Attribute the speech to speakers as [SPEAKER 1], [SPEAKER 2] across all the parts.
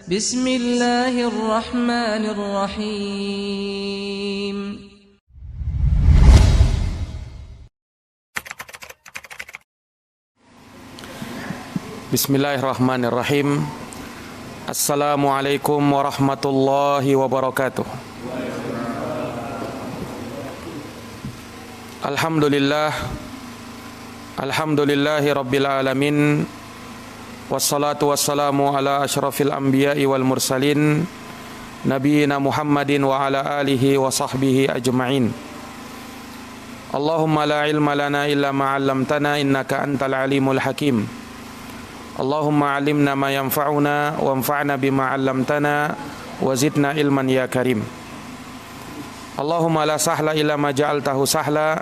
[SPEAKER 1] Bismillahirrahmanirrahim.
[SPEAKER 2] Bismillahirrahmanirrahim. Assalamualaikum warahmatullahi wabarakatuh. Alhamdulillahi rabbil alamin. Wassalatu wassalamu ala asyrafil anbiya'i wal mursalin, nabiyina Muhammadin wa ala alihi wa sahbihi ajma'in. Allahumma la ilma lana illa ma 'allamtana innaka antal alimul hakim. Allahumma 'allimna ma yanfa'una wanfa'na bima 'allamtana wa zidna ilman ya karim. Allahumma la sahla illa ma ja'altahu sahla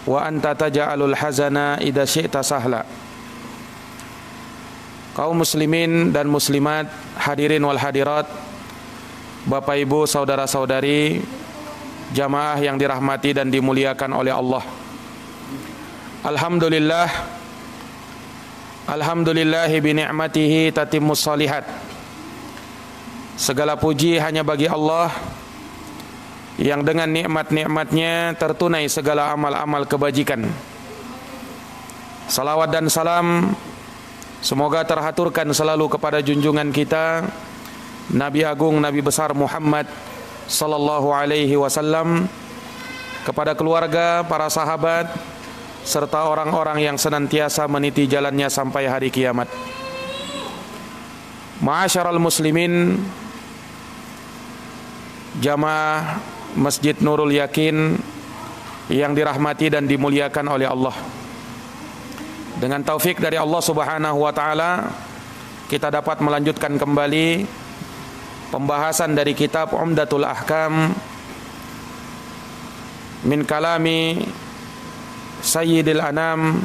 [SPEAKER 2] wa anta taj'alul hazana idza syi'ta sahla. Kaum muslimin dan muslimat, hadirin wal hadirat, Bapak Ibu, saudara-saudari, jamaah yang dirahmati dan dimuliakan oleh Allah. Alhamdulillahi bi ni'matihi tatimmus shalihat. Segala puji hanya bagi Allah yang dengan nikmat-nikmatnya tertunai segala amal-amal kebajikan. Salawat dan salam semoga terhaturkan selalu kepada junjungan kita Nabi Agung, Nabi besar Muhammad sallallahu alaihi wasallam, kepada keluarga, para sahabat, serta orang-orang yang senantiasa meniti jalannya sampai hari kiamat. Ma'asyaral muslimin, jamaah Masjid Nurul Yakin yang dirahmati dan dimuliakan oleh Allah. Dengan taufik dari Allah Subhanahu wa taala, kita dapat melanjutkan kembali pembahasan dari kitab Umdatul Ahkam min kalami Sayyidil Anam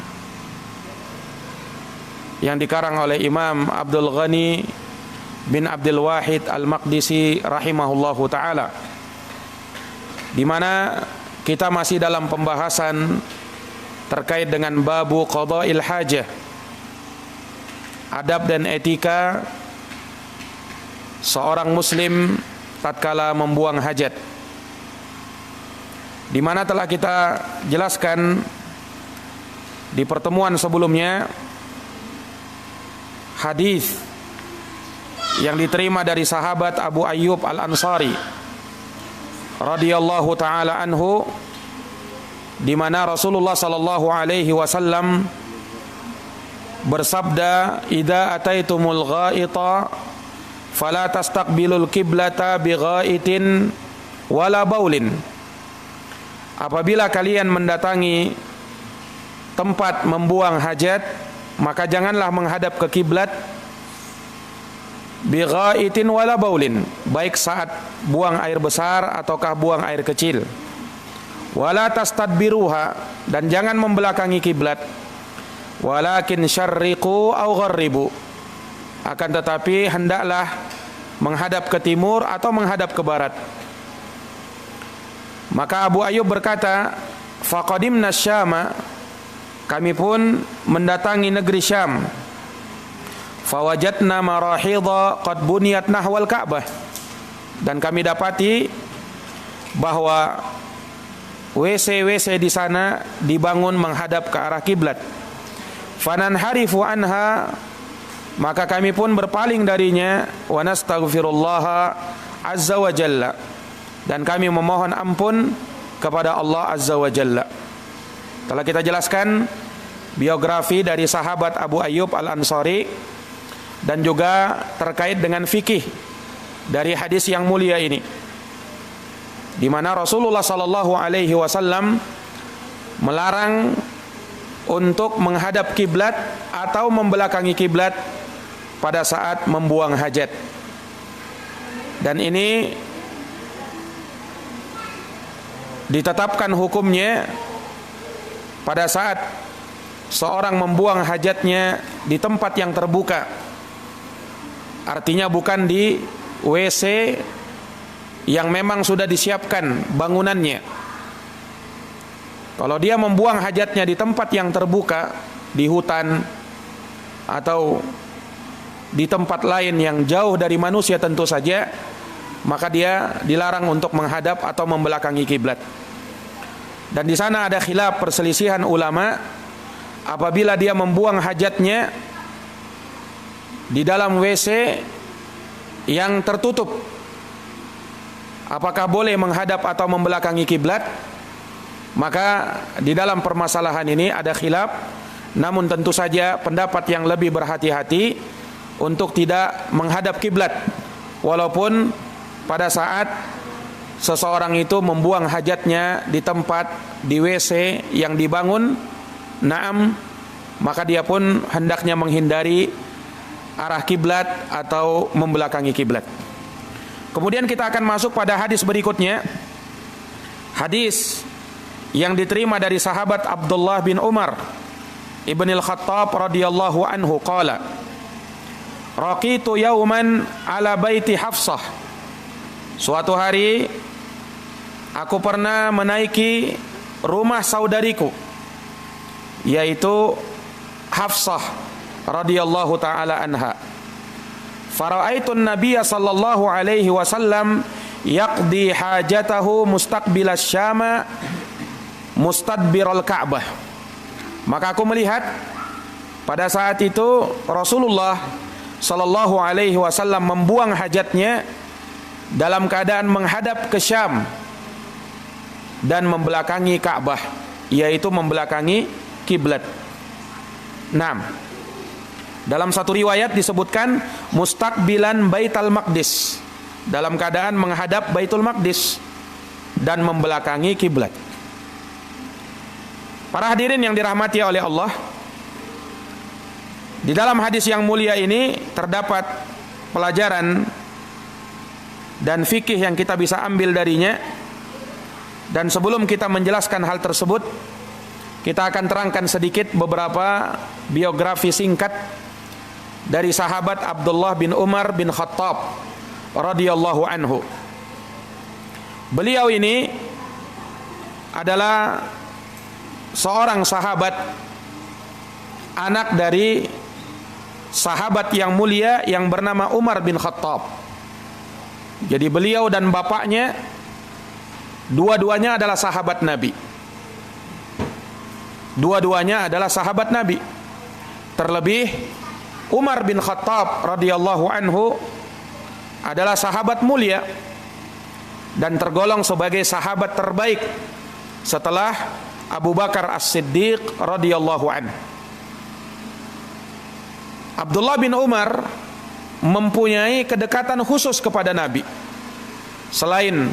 [SPEAKER 2] yang dikarang oleh Imam Abdul Ghani bin Abdul Wahid Al-Maqdisi rahimahullahu taala, di mana kita masih dalam pembahasan terkait dengan babu qada'il hajah, adab dan etika seorang muslim tatkala membuang hajat, di mana telah kita jelaskan di pertemuan sebelumnya hadis yang diterima dari sahabat Abu Ayyub Al-Ansari radhiyallahu taala anhu, di mana Rasulullah sallallahu alaihi wasallam bersabda, "Idza ataitumul ghaita fala tastaqbilul qiblata bighaitin wala baulin." Apabila kalian mendatangi tempat membuang hajat, maka janganlah menghadap ke kiblat bighaitin wala baulin, baik saat buang air besar ataukah buang air kecil. Wala tastadbiruha, dan jangan membelakangi kiblat. Walakin syarriqu au gharribu, akan tetapi hendaklah menghadap ke timur atau menghadap ke barat. Maka Abu Ayyub berkata, faqadimna Syama, kami pun mendatangi negeri Syam. Fawajadna marahidha qad buniyat nahwal Ka'bah, dan kami dapati bahwa WC-WC di sana dibangun menghadap ke arah kiblat. Fananharifu anha, maka kami pun berpaling darinya. Wa nastaghfirullaha azza wa jalla, dan kami memohon ampun kepada Allah azza wa jalla. Telah kita jelaskan biografi dari sahabat Abu Ayyub Al-Ansari dan juga terkait dengan fikih dari hadis yang mulia ini, di mana Rasulullah sallallahu alaihi wasallam melarang untuk menghadap kiblat atau membelakangi kiblat pada saat membuang hajat. Dan ini ditetapkan hukumnya pada saat seorang membuang hajatnya di tempat yang terbuka. Artinya bukan di WC yang memang sudah disiapkan bangunannya. Kalau dia membuang hajatnya di tempat yang terbuka, di hutan atau di tempat lain yang jauh dari manusia tentu saja, maka dia dilarang untuk menghadap atau membelakangi kiblat. Dan di sana ada khilaf, perselisihan ulama, apabila dia membuang hajatnya di dalam WC yang tertutup, apakah boleh menghadap atau membelakangi kiblat? Maka di dalam permasalahan ini ada khilaf, namun tentu saja pendapat yang lebih berhati-hati untuk tidak menghadap kiblat, walaupun pada saat seseorang itu membuang hajatnya di tempat di WC yang dibangun, naam, maka dia pun hendaknya menghindari arah kiblat atau membelakangi kiblat. Kemudian kita akan masuk pada hadis berikutnya, hadis yang diterima dari sahabat Abdullah bin Umar ibn al-Khattab radhiyallahu anhu qala, raqitu yauman ala baiti Hafsah. Suatu hari aku pernah menaiki rumah saudariku, yaitu Hafsah radhiyallahu taala anha. Fara'aitun nabiyya sallallahu alaihi wasallam yaqdi hajatahu mustaqbilas syama mustadbiral Ka'bah. Maka aku melihat pada saat itu Rasulullah sallallahu alaihi wasallam membuang hajatnya dalam keadaan menghadap ke Syam dan membelakangi Ka'bah, yaitu membelakangi kiblat. 6. Dalam satu riwayat disebutkan mustaqbilan Baitul Maqdis, dalam keadaan menghadap Baitul Maqdis dan membelakangi kiblat. Para hadirin yang dirahmati oleh Allah, di dalam hadis yang mulia ini terdapat pelajaran dan fikih yang kita bisa ambil darinya. Dan sebelum kita menjelaskan hal tersebut, kita akan terangkan sedikit beberapa biografi singkat dari sahabat Abdullah bin Umar bin Khattab radhiyallahu anhu. Beliau ini adalah seorang sahabat, anak dari sahabat yang mulia yang bernama Umar bin Khattab. Jadi beliau dan bapaknya dua-duanya adalah sahabat Nabi. Dua-duanya adalah sahabat Nabi. Terlebih Umar bin Khattab radhiyallahu anhu adalah sahabat mulia dan tergolong sebagai sahabat terbaik setelah Abu Bakar As-Siddiq radhiyallahu anhu. Abdullah bin Umar mempunyai kedekatan khusus kepada Nabi. Selain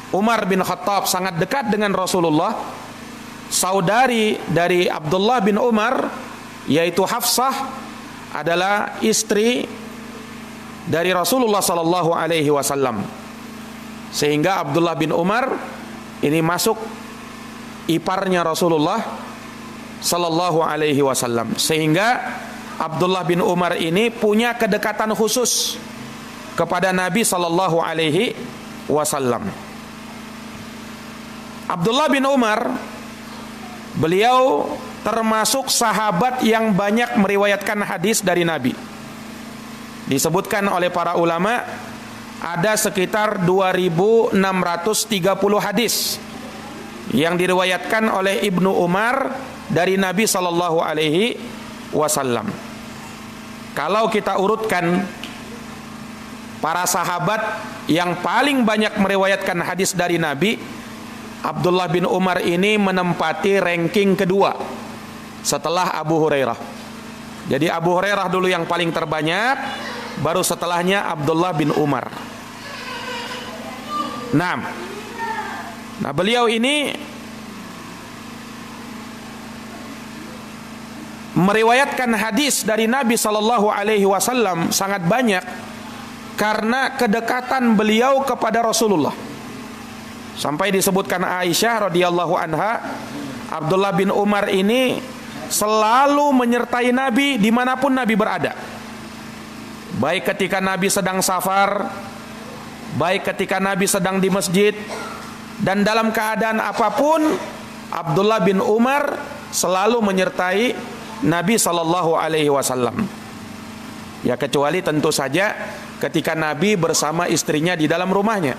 [SPEAKER 2] Umar bin Khattab sangat dekat dengan Rasulullah, saudari dari Abdullah bin Umar yaitu Hafsah adalah istri dari Rasulullah sallallahu alaihi wasallam. Sehingga Abdullah bin Umar ini masuk iparnya Rasulullah sallallahu alaihi wasallam. Sehingga Abdullah bin Umar ini punya kedekatan khusus kepada Nabi sallallahu alaihi wasallam. Abdullah bin Umar, beliau termasuk sahabat yang banyak meriwayatkan hadis dari Nabi. Disebutkan oleh para ulama ada sekitar 2630 hadis yang diriwayatkan oleh Ibnu Umar dari Nabi sallallahu alaihi wasallam. Kalau kita urutkan para sahabat yang paling banyak meriwayatkan hadis dari Nabi, Abdullah bin Umar ini menempati ranking kedua setelah Abu Hurairah. Jadi Abu Hurairah dulu yang paling terbanyak, baru setelahnya Abdullah bin Umar. Nah, beliau ini meriwayatkan hadis dari Nabi sallallahu alaihi wasallam sangat banyak karena kedekatan beliau kepada Rasulullah. Sampai disebutkan Aisyah radhiyallahu anha, Abdullah bin Umar ini selalu menyertai Nabi dimanapun Nabi berada. Baik ketika Nabi sedang safar, baik ketika Nabi sedang di masjid, dan dalam keadaan apapun Abdullah bin Umar selalu menyertai Nabi sallallahu alaihi wasallam. Ya kecuali tentu saja ketika Nabi bersama istrinya di dalam rumahnya.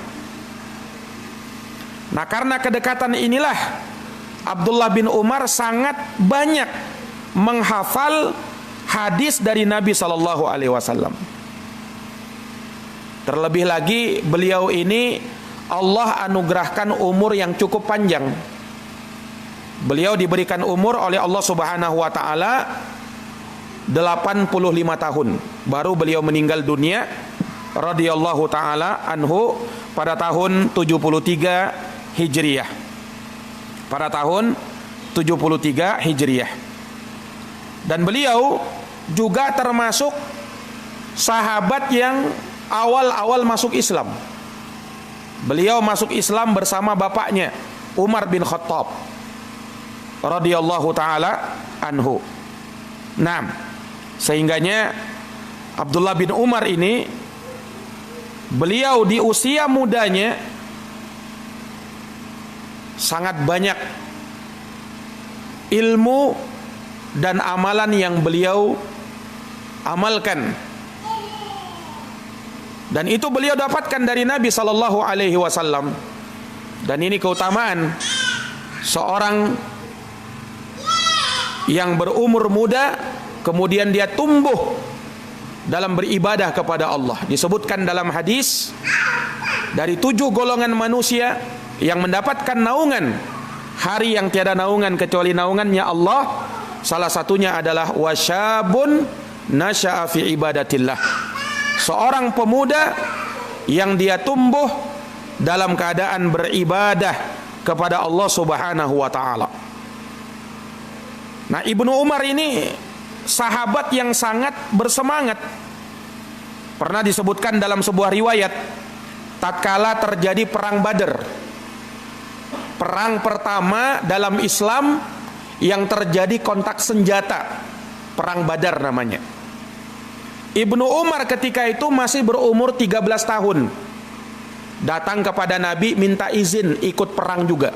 [SPEAKER 2] Nah, karena kedekatan inilah Abdullah bin Umar sangat banyak menghafal hadis dari Nabi sallallahu alaihi wasallam. Terlebih lagi beliau ini Allah anugerahkan umur yang cukup panjang. Beliau diberikan umur oleh Allah Subhanahu wa taala 85 tahun. Baru beliau meninggal dunia radhiyallahu taala anhu pada tahun 73 Hijriah. Pada tahun 73 Hijriah. Dan beliau juga termasuk sahabat yang awal-awal masuk Islam. Beliau masuk Islam bersama bapaknya Umar bin Khattab radhiyallahu taala anhu. Nah, sehingganya Abdullah bin Umar ini beliau di usia mudanya sangat banyak ilmu dan amalan yang beliau amalkan. Dan itu beliau dapatkan dari Nabi sallallahu alaihi wasallam. Dan ini keutamaan seorang yang berumur muda kemudian dia tumbuh dalam beribadah kepada Allah. Disebutkan dalam hadis dari 7 golongan manusia yang mendapatkan naungan hari yang tiada naungan kecuali naungannya Allah. Salah satunya adalah wasyabun nasya'a fi ibadatillah. Seorang pemuda yang dia tumbuh dalam keadaan beribadah kepada Allah Subhanahu wa taala. Nah, Ibnu Umar ini sahabat yang sangat bersemangat. Pernah disebutkan dalam sebuah riwayat, tatkala terjadi perang Badar, perang pertama dalam Islam yang terjadi kontak senjata, perang Badar namanya. Ibnu Umar ketika itu masih berumur 13 tahun. Datang kepada Nabi minta izin ikut perang juga.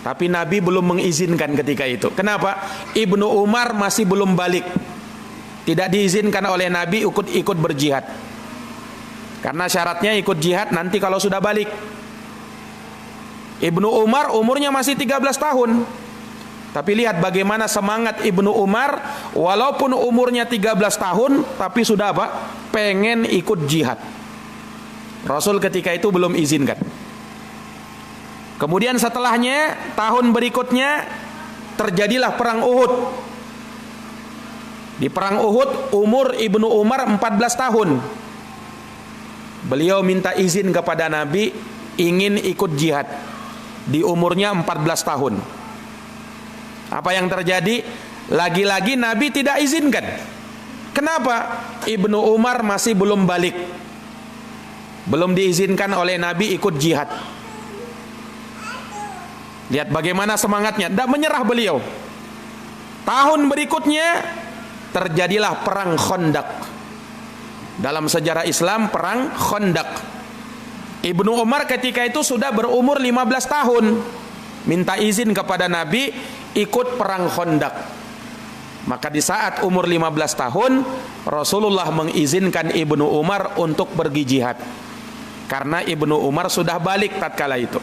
[SPEAKER 2] Tapi Nabi belum mengizinkan ketika itu. Kenapa? Ibnu Umar masih belum balik. Tidak diizinkan oleh Nabi ikut berjihad. Karena syaratnya ikut jihad nanti kalau sudah balik. Ibnu Umar umurnya masih 13 tahun. Tapi lihat bagaimana semangat Ibnu Umar, walaupun umurnya 13 tahun tapi sudah apa? Pengen ikut jihad. Rasul ketika itu belum izinkan. Kemudian setelahnya, tahun berikutnya terjadilah perang Uhud. Di perang Uhud umur Ibnu Umar 14 tahun. Beliau minta izin kepada Nabi ingin ikut jihad. Di umurnya 14 tahun. Apa yang terjadi? Lagi-lagi Nabi tidak izinkan. Kenapa? Ibnu Umar masih belum balik. Belum diizinkan oleh Nabi ikut jihad. Lihat bagaimana semangatnya. Tidak menyerah beliau. Tahun berikutnya terjadilah perang Khandaq. Dalam sejarah Islam perang Khandaq. Ibnu Umar ketika itu sudah berumur 15 tahun. Minta izin kepada Nabi ikut perang Khandaq. Maka di saat umur 15 tahun Rasulullah mengizinkan Ibnu Umar untuk pergi jihad. Karena Ibnu Umar sudah balik tatkala itu.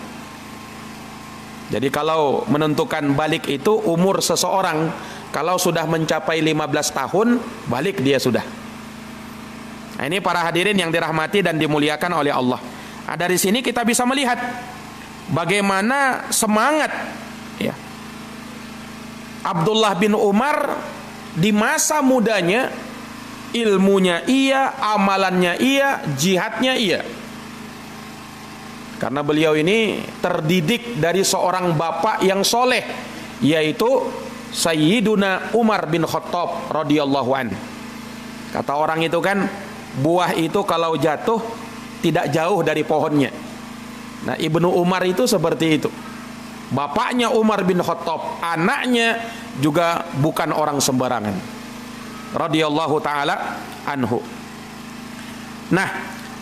[SPEAKER 2] Jadi kalau menentukan balik itu umur seseorang, kalau sudah mencapai 15 tahun balik dia sudah. Nah, ini para hadirin yang dirahmati dan dimuliakan oleh Allah. Nah, dari sini kita bisa melihat bagaimana semangat ya Abdullah bin Umar di masa mudanya, ilmunya iya, amalannya iya, jihadnya iya. Karena beliau ini terdidik dari seorang bapak yang soleh, yaitu Sayyiduna Umar bin Khattab radhiyallahu an. Kata orang itu kan, buah itu kalau jatuh tidak jauh dari pohonnya. Nah, Ibnu Umar itu seperti itu. Bapaknya Umar bin Khattab, anaknya juga bukan orang sembarangan. Radhiyallahu taala anhu. Nah,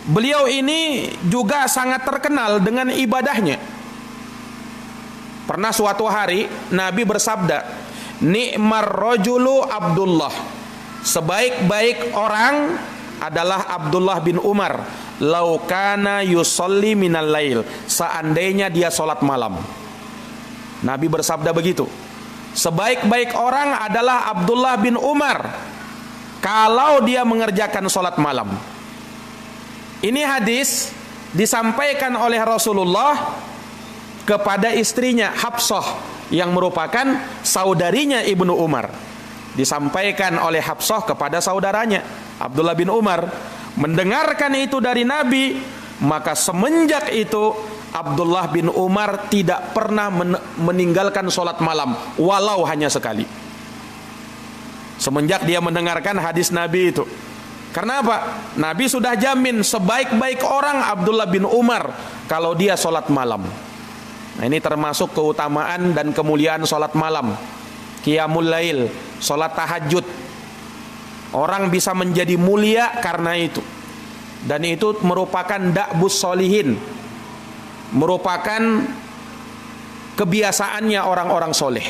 [SPEAKER 2] beliau ini juga sangat terkenal dengan ibadahnya. Pernah suatu hari Nabi bersabda, "Ni'mar rajulu Abdullah." sebaik-baik orang adalah Abdullah bin Umar. Laukana yusolli minal lail, seandainya dia sholat malam. Nabi bersabda begitu. Sebaik-baik orang adalah Abdullah bin Umar kalau dia mengerjakan sholat malam. Ini hadis disampaikan oleh Rasulullah kepada istrinya Hafsah yang merupakan saudarinya Ibnu Umar. Disampaikan oleh Hafsah kepada saudaranya Abdullah bin Umar. Mendengarkan itu dari Nabi, maka semenjak itu Abdullah bin Umar tidak pernah meninggalkan sholat malam walau hanya sekali. Semenjak dia mendengarkan hadis Nabi itu. Karena apa? Nabi sudah jamin sebaik-baik orang Abdullah bin Umar kalau dia sholat malam. Nah, ini termasuk keutamaan dan kemuliaan sholat malam. Qiyamul lail, sholat tahajud. Orang bisa menjadi mulia karena itu. Dan itu merupakan da'bus solihin, merupakan kebiasaannya orang-orang soleh.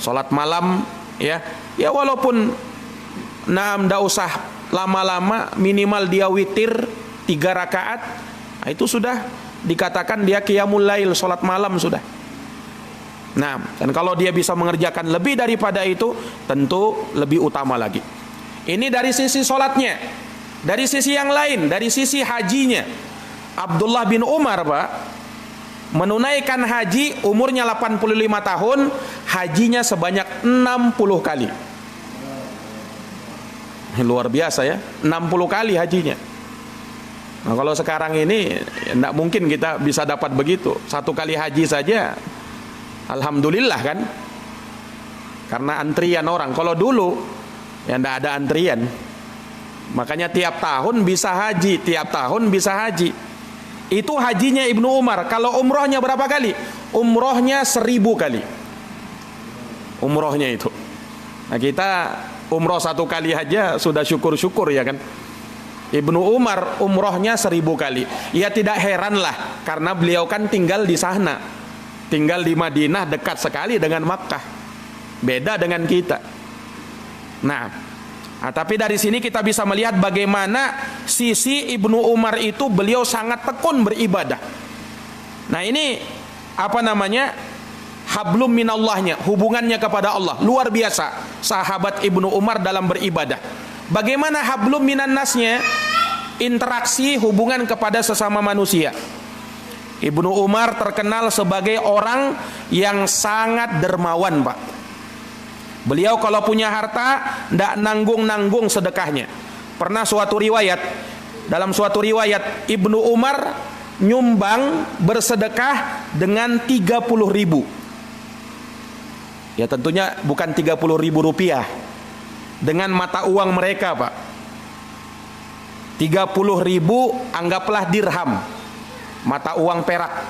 [SPEAKER 2] Sholat malam, ya walaupun ndak usah lama-lama, minimal dia witir 3 rakaat, nah itu sudah dikatakan dia qiyamul lail, sholat malam sudah. Nah, dan kalau dia bisa mengerjakan lebih daripada itu, tentu lebih utama lagi. Ini dari sisi sholatnya. Dari sisi yang lain, dari sisi hajinya, Abdullah bin Umar, Pak, menunaikan haji, umurnya 85 tahun, hajinya sebanyak 60 kali. Luar biasa ya, 60 kali hajinya. Nah, kalau sekarang ini tidak mungkin kita bisa dapat begitu. 1 kali haji saja alhamdulillah kan, karena antrian orang. Kalau dulu ya tidak ada antrian, makanya tiap tahun bisa haji, tiap tahun bisa haji. Itu hajinya Ibnu Umar. Kalau umrohnya berapa kali? Umrohnya 1000 kali. Umrohnya itu. Nah, kita umroh 1 kali aja sudah syukur-syukur ya kan. Ibnu Umar umrohnya 1000 kali. Ya tidak heranlah, karena beliau kan tinggal di sana, tinggal di Madinah, dekat sekali dengan Makkah. Beda dengan kita. Nah, tapi dari sini kita bisa melihat bagaimana sisi Ibnu Umar itu, beliau sangat tekun beribadah. Nah, ini apa namanya? Hablum minallahnya, hubungannya kepada Allah luar biasa sahabat Ibnu Umar dalam beribadah. Bagaimana hablum minannasnya? Interaksi hubungan kepada sesama manusia. Ibnu Umar terkenal sebagai orang yang sangat dermawan, Pak. Beliau kalau punya harta tidak nanggung-nanggung sedekahnya. Pernah dalam suatu riwayat Ibnu Umar nyumbang bersedekah dengan 30.000. Ya tentunya bukan 30.000 rupiah, dengan mata uang mereka, Pak. 30.000 anggaplah dirham, mata uang perak.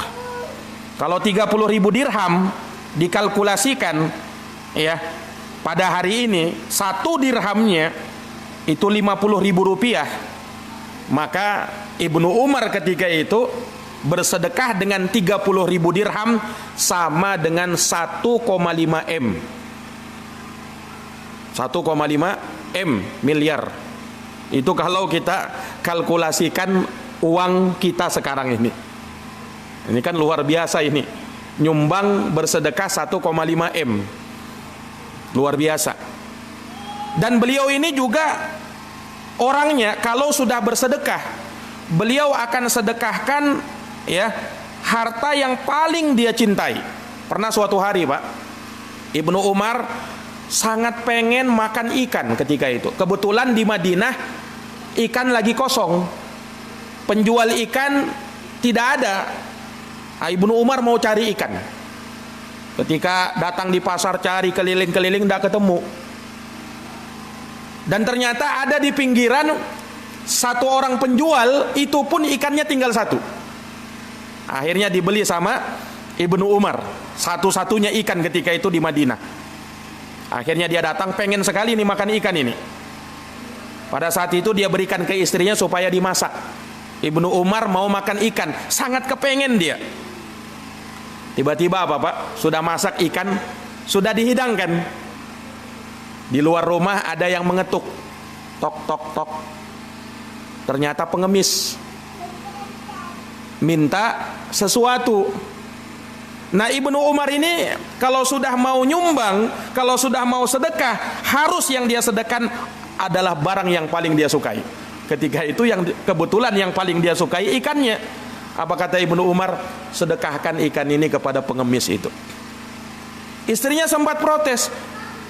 [SPEAKER 2] Kalau 30.000 dirham dikalkulasikan, ya pada hari ini 1 dirhamnya itu 50.000 rupiah. Maka Ibnu Umar ketika itu bersedekah dengan 30.000 dirham sama dengan 1,5 M. 1,5 M miliar. Itu kalau kita kalkulasikan uang kita sekarang ini. Ini kan luar biasa ini. Nyumbang bersedekah 1,5 M. Luar biasa. Dan beliau ini juga orangnya kalau sudah bersedekah, beliau akan sedekahkan ya harta yang paling dia cintai. Pernah suatu hari, Pak, Ibnu Umar sangat pengen makan ikan ketika itu. Kebetulan di Madinah ikan lagi kosong, penjual ikan tidak ada. Ibnu Umar mau cari ikan. Ketika datang di pasar, cari keliling-keliling tidak ketemu. Dan ternyata ada di pinggiran satu orang penjual, itu pun ikannya tinggal 1. Akhirnya dibeli sama Ibnu Umar, satu-satunya ikan ketika itu di Madinah. Akhirnya dia datang, pengen sekali nih makan ikan ini. Pada saat itu dia berikan ke istrinya supaya dimasak. Ibnu Umar mau makan ikan, sangat kepengen dia. Tiba-tiba apa, Pak? Sudah masak ikan, sudah dihidangkan. Di luar rumah ada yang mengetuk, tok tok tok. Ternyata pengemis, minta sesuatu. Nah, Ibnu Umar ini kalau sudah mau nyumbang, kalau sudah mau sedekah, harus yang dia sedekahkan adalah barang yang paling dia sukai. Ketika itu yang kebetulan yang paling dia sukai ikannya. Apa kata Ibnu Umar? Sedekahkan ikan ini kepada pengemis itu. Istrinya sempat protes,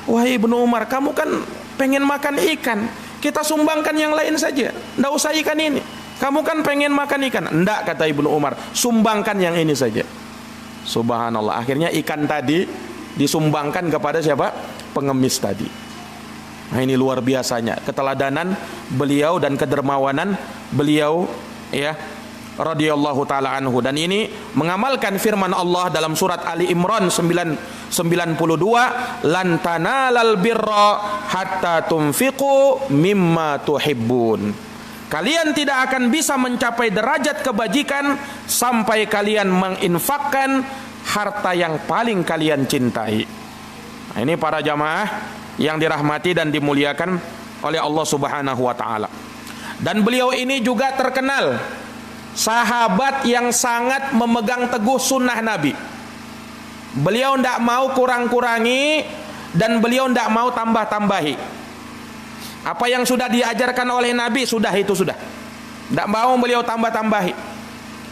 [SPEAKER 2] wahai Ibnu Umar, kamu kan pengen makan ikan, kita sumbangkan yang lain saja, ndak usah ikan ini. Kamu kan pengen makan ikan. Ndak, kata Ibnu Umar, sumbangkan yang ini saja. Subhanallah, akhirnya ikan tadi disumbangkan kepada siapa? Pengemis tadi. Nah, ini luar biasanya keteladanan beliau dan kedermawanan beliau, ya, radhiyallahu taala anhu. Dan ini mengamalkan firman Allah dalam surat Ali Imran 92, lan tanalal birra hatta tunfiqu mimma tuhibbun. Kalian tidak akan bisa mencapai derajat kebajikan sampai kalian menginfakkan harta yang paling kalian cintai. Nah, ini para jamaah yang dirahmati dan dimuliakan oleh Allah Subhanahu wa taala. Dan beliau ini juga terkenal sahabat yang sangat memegang teguh sunnah Nabi. Beliau tidak mau kurang-kurangi dan beliau tidak mau tambah-tambahi. Apa yang sudah diajarkan oleh Nabi, sudah itu sudah. Tidak mau beliau tambah-tambahi.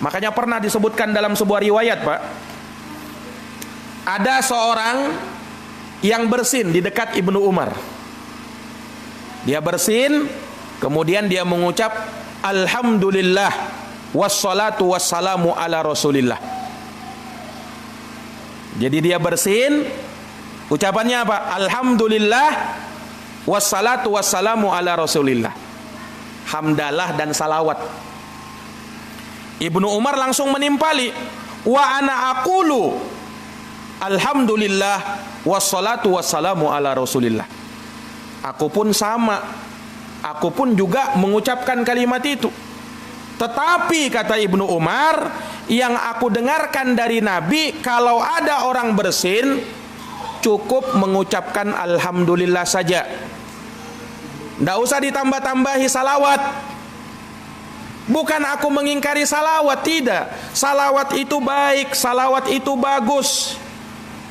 [SPEAKER 2] Makanya pernah disebutkan dalam sebuah riwayat, Pak, ada seorang yang bersin di dekat Ibnu Umar. Dia bersin, kemudian dia mengucap alhamdulillah wassalatu wassalamu ala rasulillah. Jadi dia bersin, ucapannya apa? Alhamdulillah wassalatu wassalamu ala rasulillah. Hamdalah dan salawat. Ibnu Umar langsung menimpali, wa ana aqulu alhamdulillah wassalatu wassalamu ala rasulillah. Aku pun sama, aku pun juga mengucapkan kalimat itu. Tetapi kata Ibnu Umar, yang aku dengarkan dari Nabi, kalau ada orang bersin cukup mengucapkan alhamdulillah saja, tidak usah ditambah-tambahi salawat. Bukan aku mengingkari salawat, tidak. Salawat itu baik, salawat itu bagus,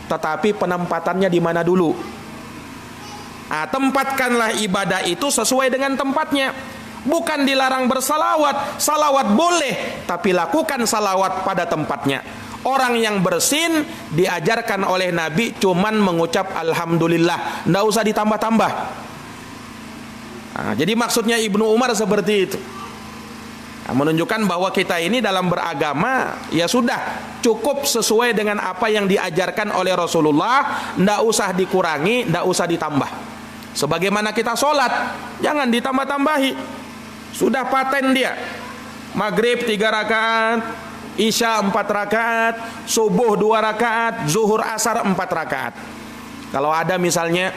[SPEAKER 2] tetapi penempatannya di mana dulu? Nah, tempatkanlah ibadah itu sesuai dengan tempatnya. Bukan dilarang bersalawat, salawat boleh, tapi lakukan salawat pada tempatnya. Orang yang bersin diajarkan oleh Nabi cuman mengucap alhamdulillah, tidak usah ditambah-tambah. Nah, jadi maksudnya Ibnu Umar seperti itu. Nah, menunjukkan bahwa kita ini dalam beragama ya sudah cukup sesuai dengan apa yang diajarkan oleh Rasulullah, tidak usah dikurangi, tidak usah ditambah. Sebagaimana kita sholat, jangan ditambah-tambahi. Sudah paten dia, maghrib 3 rakaat, isya 4 rakaat, subuh 2 rakaat, zuhur asar 4 rakaat. Kalau ada misalnya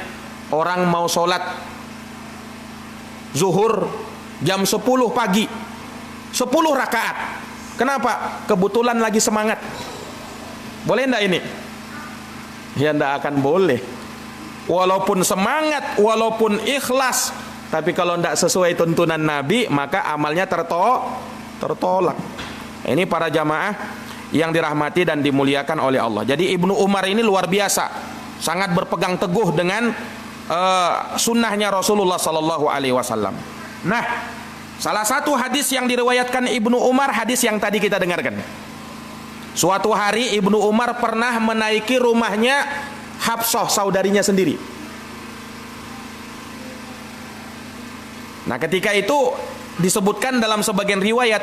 [SPEAKER 2] orang mau sholat zuhur jam 10 pagi, 10 rakaat. Kenapa? Kebetulan lagi semangat. Boleh enggak ini? Ya enggak akan boleh. Walaupun semangat, walaupun ikhlas, tapi kalau enggak sesuai tuntunan Nabi, maka amalnya tertolak. Ini para jamaah yang dirahmati dan dimuliakan oleh Allah. Jadi Ibnu Umar ini luar biasa, sangat berpegang teguh dengan sunnahnya Rasulullah Sallallahu Alaihi Wasallam. Nah, salah satu hadis yang diriwayatkan Ibnu Umar, hadis yang tadi kita dengarkan. Suatu hari Ibnu Umar pernah menaiki rumahnya Hafsah, saudarinya sendiri. Nah, ketika itu disebutkan dalam sebagian riwayat,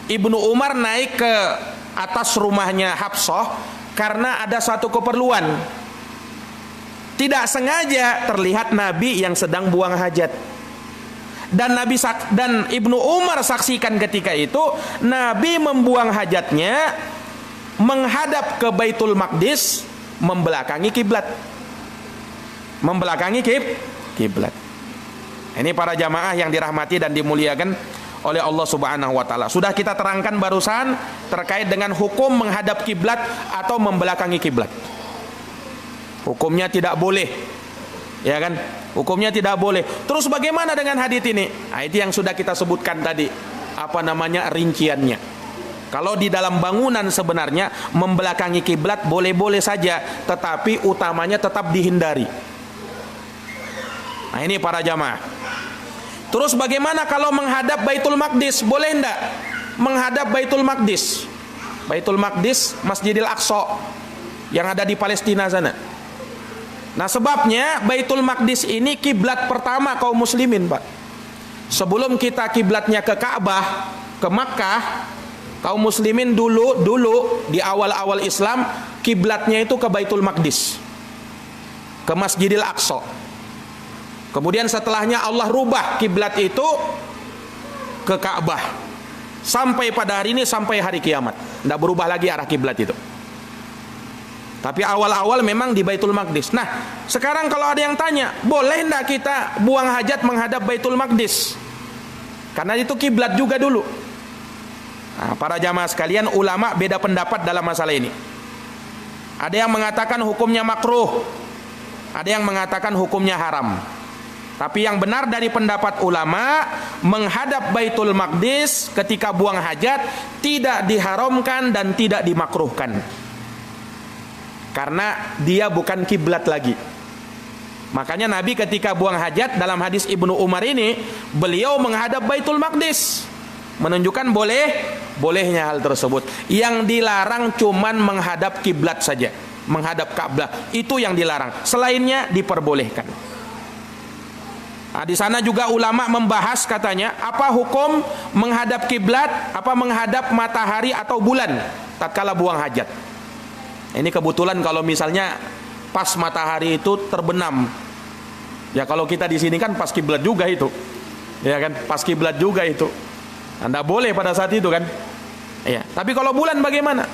[SPEAKER 2] Ibnu Umar naik ke atas rumahnya Hafsah karena ada satu keperluan. Tidak sengaja terlihat Nabi yang sedang buang hajat. Dan Ibnu Umar saksikan ketika itu Nabi membuang hajatnya menghadap ke Baitul Maqdis, membelakangi kiblat. Membelakangi kiblat. Ini para jamaah yang dirahmati dan dimuliakan oleh Allah Subhanahu wa taala. Sudah kita terangkan barusan terkait dengan hukum menghadap kiblat atau membelakangi kiblat. Hukumnya tidak boleh. Ya kan? Hukumnya tidak boleh. Terus bagaimana dengan hadits ini? Nah, itu yang sudah kita sebutkan tadi. Apa namanya rinciannya? Kalau di dalam bangunan sebenarnya membelakangi kiblat boleh-boleh saja, tetapi utamanya tetap dihindari. Nah, ini para jamaah. Terus bagaimana kalau menghadap Baitul Maqdis? Boleh enggak menghadap Baitul Maqdis? Baitul Maqdis, Masjidil Aqsa yang ada di Palestina sana. Nah, sebabnya Baitul Maqdis ini kiblat pertama kaum muslimin, Pak. Sebelum kita kiblatnya ke Ka'bah, ke Makkah, kaum muslimin dulu di awal-awal Islam kiblatnya itu ke Baitul Maqdis, ke Masjidil Aqsa. Kemudian setelahnya Allah rubah kiblat itu ke Ka'bah. Sampai pada hari ini, sampai hari kiamat, tidak berubah lagi arah kiblat itu. Tapi awal-awal memang di Baitul Maqdis. Nah, sekarang kalau ada yang tanya, boleh enggak kita buang hajat menghadap Baitul Maqdis? Karena itu kiblat juga dulu. Nah, para jamaah sekalian, ulama beda pendapat dalam masalah ini. Ada yang mengatakan hukumnya makruh, ada yang mengatakan hukumnya haram. Tapi yang benar dari pendapat ulama, menghadap Baitul Maqdis ketika buang hajat tidak diharamkan dan tidak dimakruhkan. Karena dia bukan kiblat lagi. Makanya Nabi ketika buang hajat dalam hadis Ibnu Umar ini, beliau menghadap Baitul Maqdis, menunjukkan bolehnya hal tersebut. Yang dilarang cuman menghadap kiblat saja, menghadap Ka'bah, itu yang dilarang. Selainnya diperbolehkan. Nah, di sana juga ulama membahas katanya, apa hukum menghadap kiblat, apa menghadap matahari atau bulan tatkala buang hajat. Ini kebetulan kalau misalnya pas matahari itu terbenam. Ya kalau kita di sini kan pas kiblat juga itu. Ya kan, pas kiblat juga itu. Anda boleh pada saat itu kan. Ya, tapi kalau bulan bagaimana?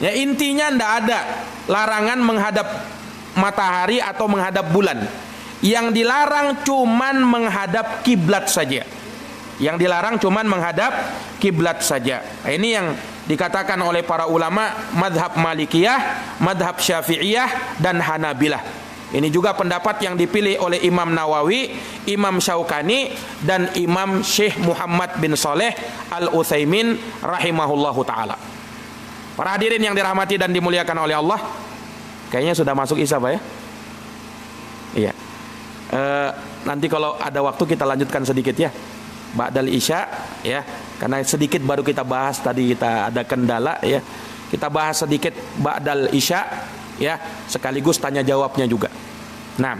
[SPEAKER 2] Ya intinya ndak ada larangan menghadap matahari atau menghadap bulan. Yang dilarang cuman menghadap kiblat saja. Yang dilarang cuman menghadap kiblat saja. Nah, ini yang dikatakan oleh para ulama madhab Malikiyah, madhab Syafi'iyah, dan Hanabilah. Ini juga pendapat yang dipilih oleh Imam Nawawi, Imam Syaukani, dan Imam Syekh Muhammad bin Saleh Al-Utsaimin rahimahullahu ta'ala. Para hadirin yang dirahmati dan dimuliakan oleh Allah, kayaknya sudah masuk Isya, Pak ya? Iya. Nanti kalau ada waktu kita lanjutkan sedikit ya, ba'dal Isya ya, karena sedikit baru kita bahas tadi, kita ada kendala ya. Kita bahas sedikit ba'dal Isya ya, sekaligus tanya jawabnya juga. Nah,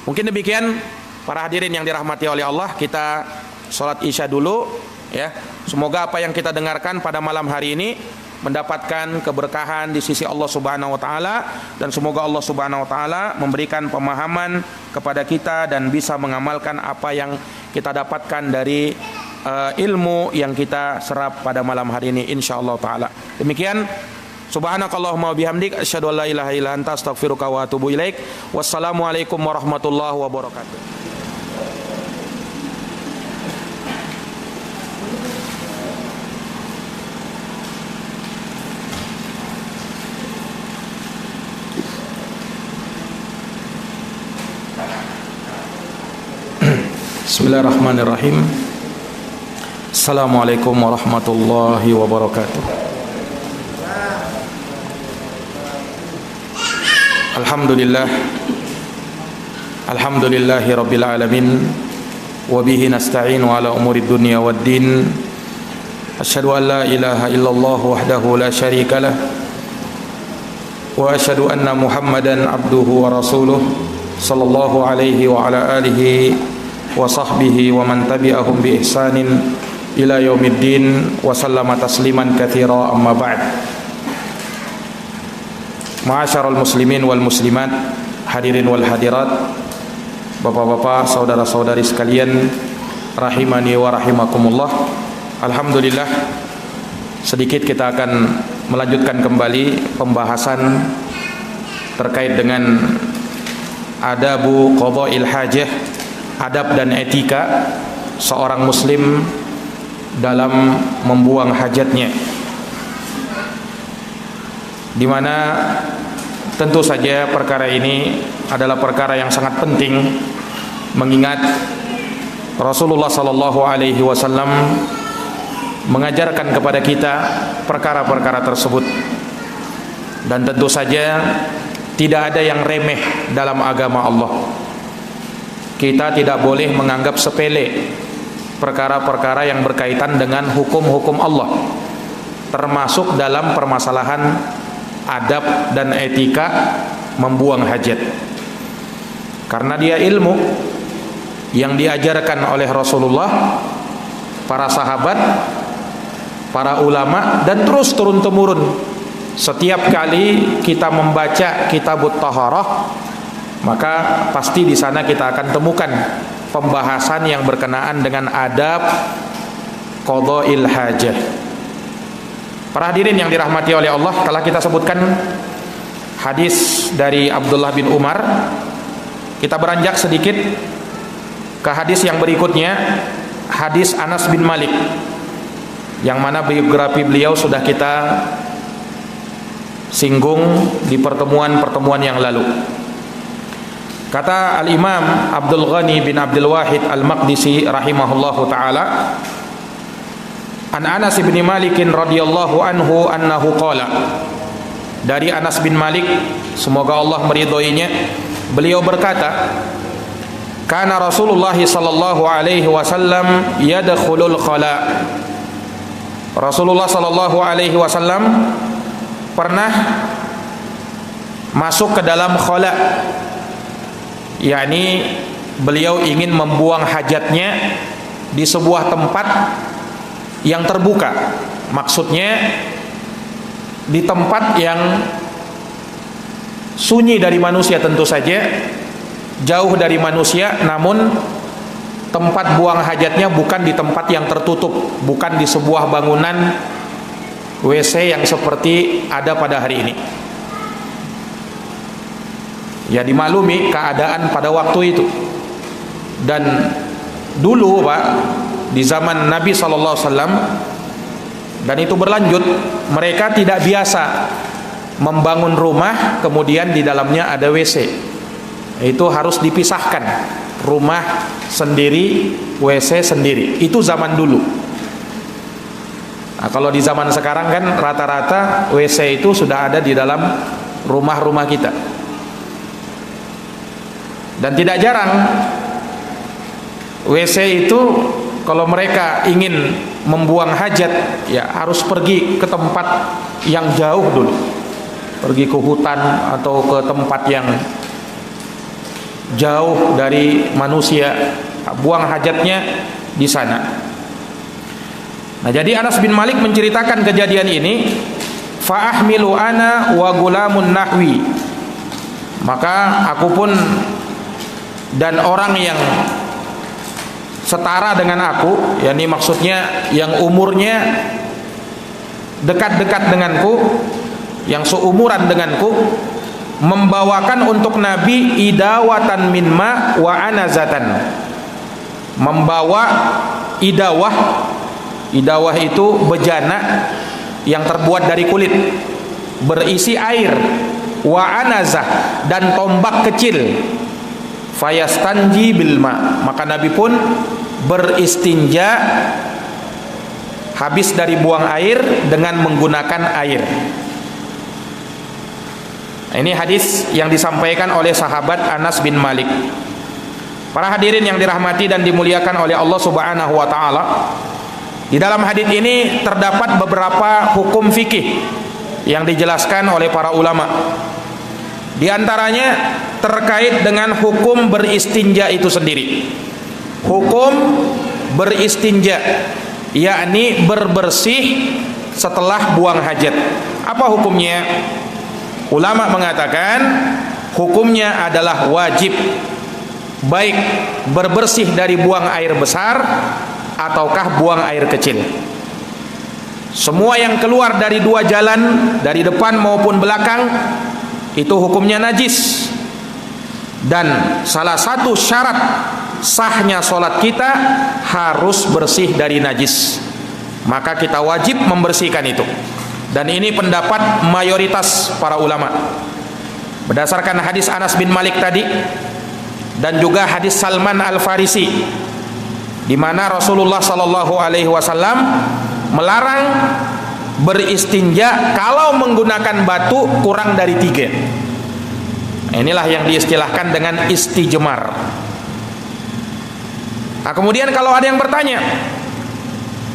[SPEAKER 2] mungkin demikian para hadirin yang dirahmati oleh Allah, kita sholat Isya dulu ya. Semoga apa yang kita dengarkan pada malam hari ini mendapatkan keberkahan di sisi Allah Subhanahu wa taala, dan semoga Allah Subhanahu wa taala memberikan pemahaman kepada kita dan bisa mengamalkan apa yang kita dapatkan dari ilmu yang kita serap pada malam hari ini insyaallah taala. Demikian, subhanakallahumma wabihamdik, asyhadu an la ilaha illa anta, astaghfiruka wa atubu ilaik. Wassalamualaikum warahmatullahi wabarakatuh. Bismillahirrahmanirrahim. Assalamualaikum warahmatullahi wabarakatuh. Alhamdulillah, alhamdulillahi rabbil alamin, wa bihi nasta'inu ala umuri dunya waddin. Asyhadu an la ilaha illallah wahdahu la syarika lah, wa asyhadu anna Muhammadan abduhu wa rasuluh, sallallahu alaihi wa ala alihi wa sahbihi wa man tabi'ahum bi ihsanin ila yaumiddin wa sallama tasliman katsira, amma ba'd. Ma'asyiral muslimin wal muslimat, hadirin wal hadirat, bapak-bapak, saudara-saudari sekalian, rahimani wa rahimakumullah. Alhamdulillah, sedikit kita akan melanjutkan kembali pembahasan terkait dengan adabu qadha'il hajah, adab dan etika seorang muslim dalam membuang hajatnya, di mana tentu saja perkara ini adalah perkara yang sangat penting, mengingat Rasulullah sallallahu alaihi wasallam mengajarkan kepada kita perkara-perkara tersebut. Dan tentu saja tidak ada yang remeh dalam agama Allah. Kita tidak boleh menganggap sepele perkara-perkara yang berkaitan dengan hukum-hukum Allah, termasuk dalam permasalahan adab dan etika membuang hajat. Karena dia ilmu yang diajarkan oleh Rasulullah, para sahabat, para ulama, dan terus turun-temurun. Setiap kali kita membaca Kitabut Taharah, maka pasti di sana kita akan temukan pembahasan yang berkenaan dengan adab qada'il hajah. Para hadirin yang dirahmati oleh Allah, telah kita sebutkan hadis dari Abdullah bin Umar. Kita beranjak sedikit ke hadis yang berikutnya, hadis Anas bin Malik, yang mana biografi beliau sudah kita singgung di pertemuan-pertemuan yang lalu. Kata Al-Imam Abdul Ghani bin Abdul Wahid Al-Maqdisi rahimahullahu ta'ala, An Anas bin Malik radhiyallahu anhu annahu qala, dari Anas bin Malik, semoga Allah meridhoinya, beliau berkata, kana Rasulullah sallallahu alaihi wasallam yadkhulul khala. Rasulullah sallallahu alaihi wasallam pernah masuk ke dalam khala, yakni beliau ingin membuang hajatnya di sebuah tempat yang terbuka. Maksudnya di tempat yang sunyi dari manusia, tentu saja jauh dari manusia, namun tempat buang hajatnya bukan di tempat yang tertutup, bukan di sebuah bangunan WC yang seperti ada pada hari ini. Ya, dimaklumi keadaan pada waktu itu. Dan dulu Pak, di zaman Nabi SAW, dan itu berlanjut, mereka tidak biasa membangun rumah kemudian di dalamnya ada WC. Itu harus dipisahkan, rumah sendiri, WC sendiri. Itu zaman dulu. Nah, kalau di zaman sekarang kan rata-rata WC itu sudah ada di dalam rumah-rumah kita. Dan tidak jarang WC itu kalau mereka ingin membuang hajat, ya harus pergi ke tempat yang jauh dulu. Pergi ke hutan atau ke tempat yang jauh dari manusia, buang hajatnya di sana. Nah, jadi Anas bin Malik menceritakan kejadian ini, fa ahmilu ana wa gulamun nahwi, maka aku pun dan orang yang setara dengan aku, yakni maksudnya yang umurnya dekat-dekat denganku, yang seumuran denganku, membawakan untuk Nabi idawatan min ma wa anazatan, membawa idawah. Idawah itu bejana yang terbuat dari kulit, berisi air, wa anazah, dan tombak kecil. Fayastanji bil ma, maka Nabi pun beristinja habis dari buang air dengan menggunakan air. Ini hadis yang disampaikan oleh sahabat Anas bin Malik. Para hadirin yang dirahmati dan dimuliakan oleh Allah Subhanahu wa taala, di dalam hadis ini terdapat beberapa hukum fikih yang dijelaskan oleh para ulama. Di antaranya terkait dengan hukum beristinja itu sendiri. Hukum beristinja, yakni berbersih setelah buang hajat. Apa hukumnya? Ulama mengatakan hukumnya adalah wajib, baik berbersih dari buang air besar ataukah buang air kecil. Semua yang keluar dari dua jalan, dari depan maupun belakang, itu hukumnya najis. Dan salah satu syarat sahnya sholat kita harus bersih dari najis. Maka kita wajib membersihkan itu. Dan ini pendapat mayoritas para ulama. Berdasarkan hadis Anas bin Malik tadi dan juga hadis Salman Al-Farisi, di mana Rasulullah sallallahu alaihi wasallam melarang beristinja kalau menggunakan batu kurang dari 3. Inilah yang diistilahkan dengan istijmar. Nah, kemudian kalau ada yang bertanya,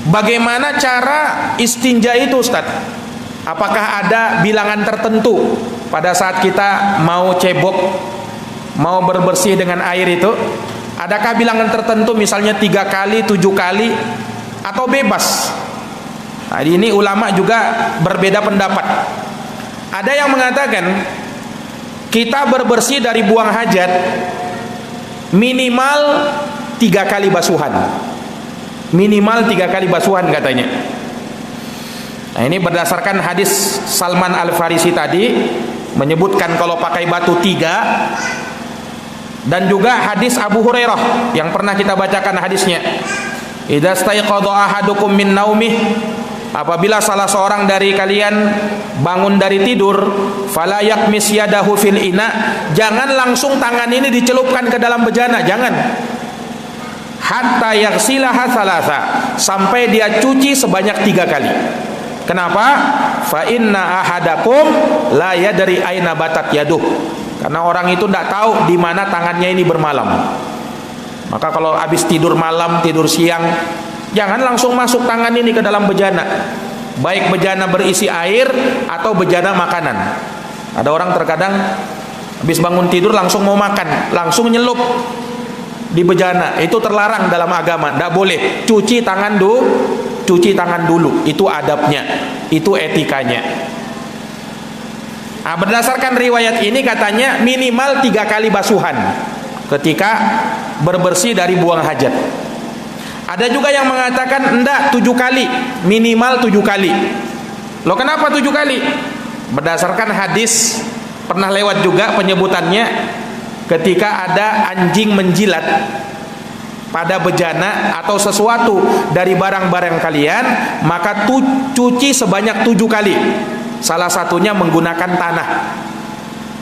[SPEAKER 2] bagaimana cara istinja itu, Ustaz? Apakah ada bilangan tertentu pada saat kita mau cebok, mau berbersih dengan air itu? Adakah bilangan tertentu, misalnya 3 kali, 7 kali, atau bebas? Nah, ini ulama juga berbeda pendapat. Ada yang mengatakan kita berbersih dari buang hajat minimal 3 kali basuhan. Minimal 3 kali basuhan katanya. Nah, ini berdasarkan hadis Salman Al-Farisi tadi menyebutkan kalau pakai batu 3, dan juga hadis Abu Hurairah yang pernah kita bacakan hadisnya. Idza staiqadha ahadukum min naumih, apabila salah seorang dari kalian bangun dari tidur, fala yakmis yadahu fil ina, jangan langsung tangan ini dicelupkan ke dalam bejana, jangan. Hatta yaghsilaha thalatha, sampai dia cuci sebanyak 3 kali. Kenapa? Fa inna ahadakum la yadri aina batat yaduh. Karena orang itu tidak tahu di mana tangannya ini bermalam. Maka kalau habis tidur malam, tidur siang, jangan langsung masuk tangan ini ke dalam bejana. Baik bejana berisi air atau bejana makanan. Ada orang terkadang habis bangun tidur langsung mau makan, langsung nyelup di bejana. Itu terlarang dalam agama, tidak boleh. Cuci tangan dulu. Itu adabnya, itu etikanya. Nah, berdasarkan riwayat ini katanya minimal 3 kali basuhan ketika berbersih dari buang hajat. Ada juga yang mengatakan enggak, 7 kali, minimal 7 kali. Loh, kenapa 7 kali? Berdasarkan hadis pernah lewat juga penyebutannya, ketika ada anjing menjilat pada bejana atau sesuatu dari barang-barang kalian, maka cuci sebanyak 7 kali. Salah satunya menggunakan tanah.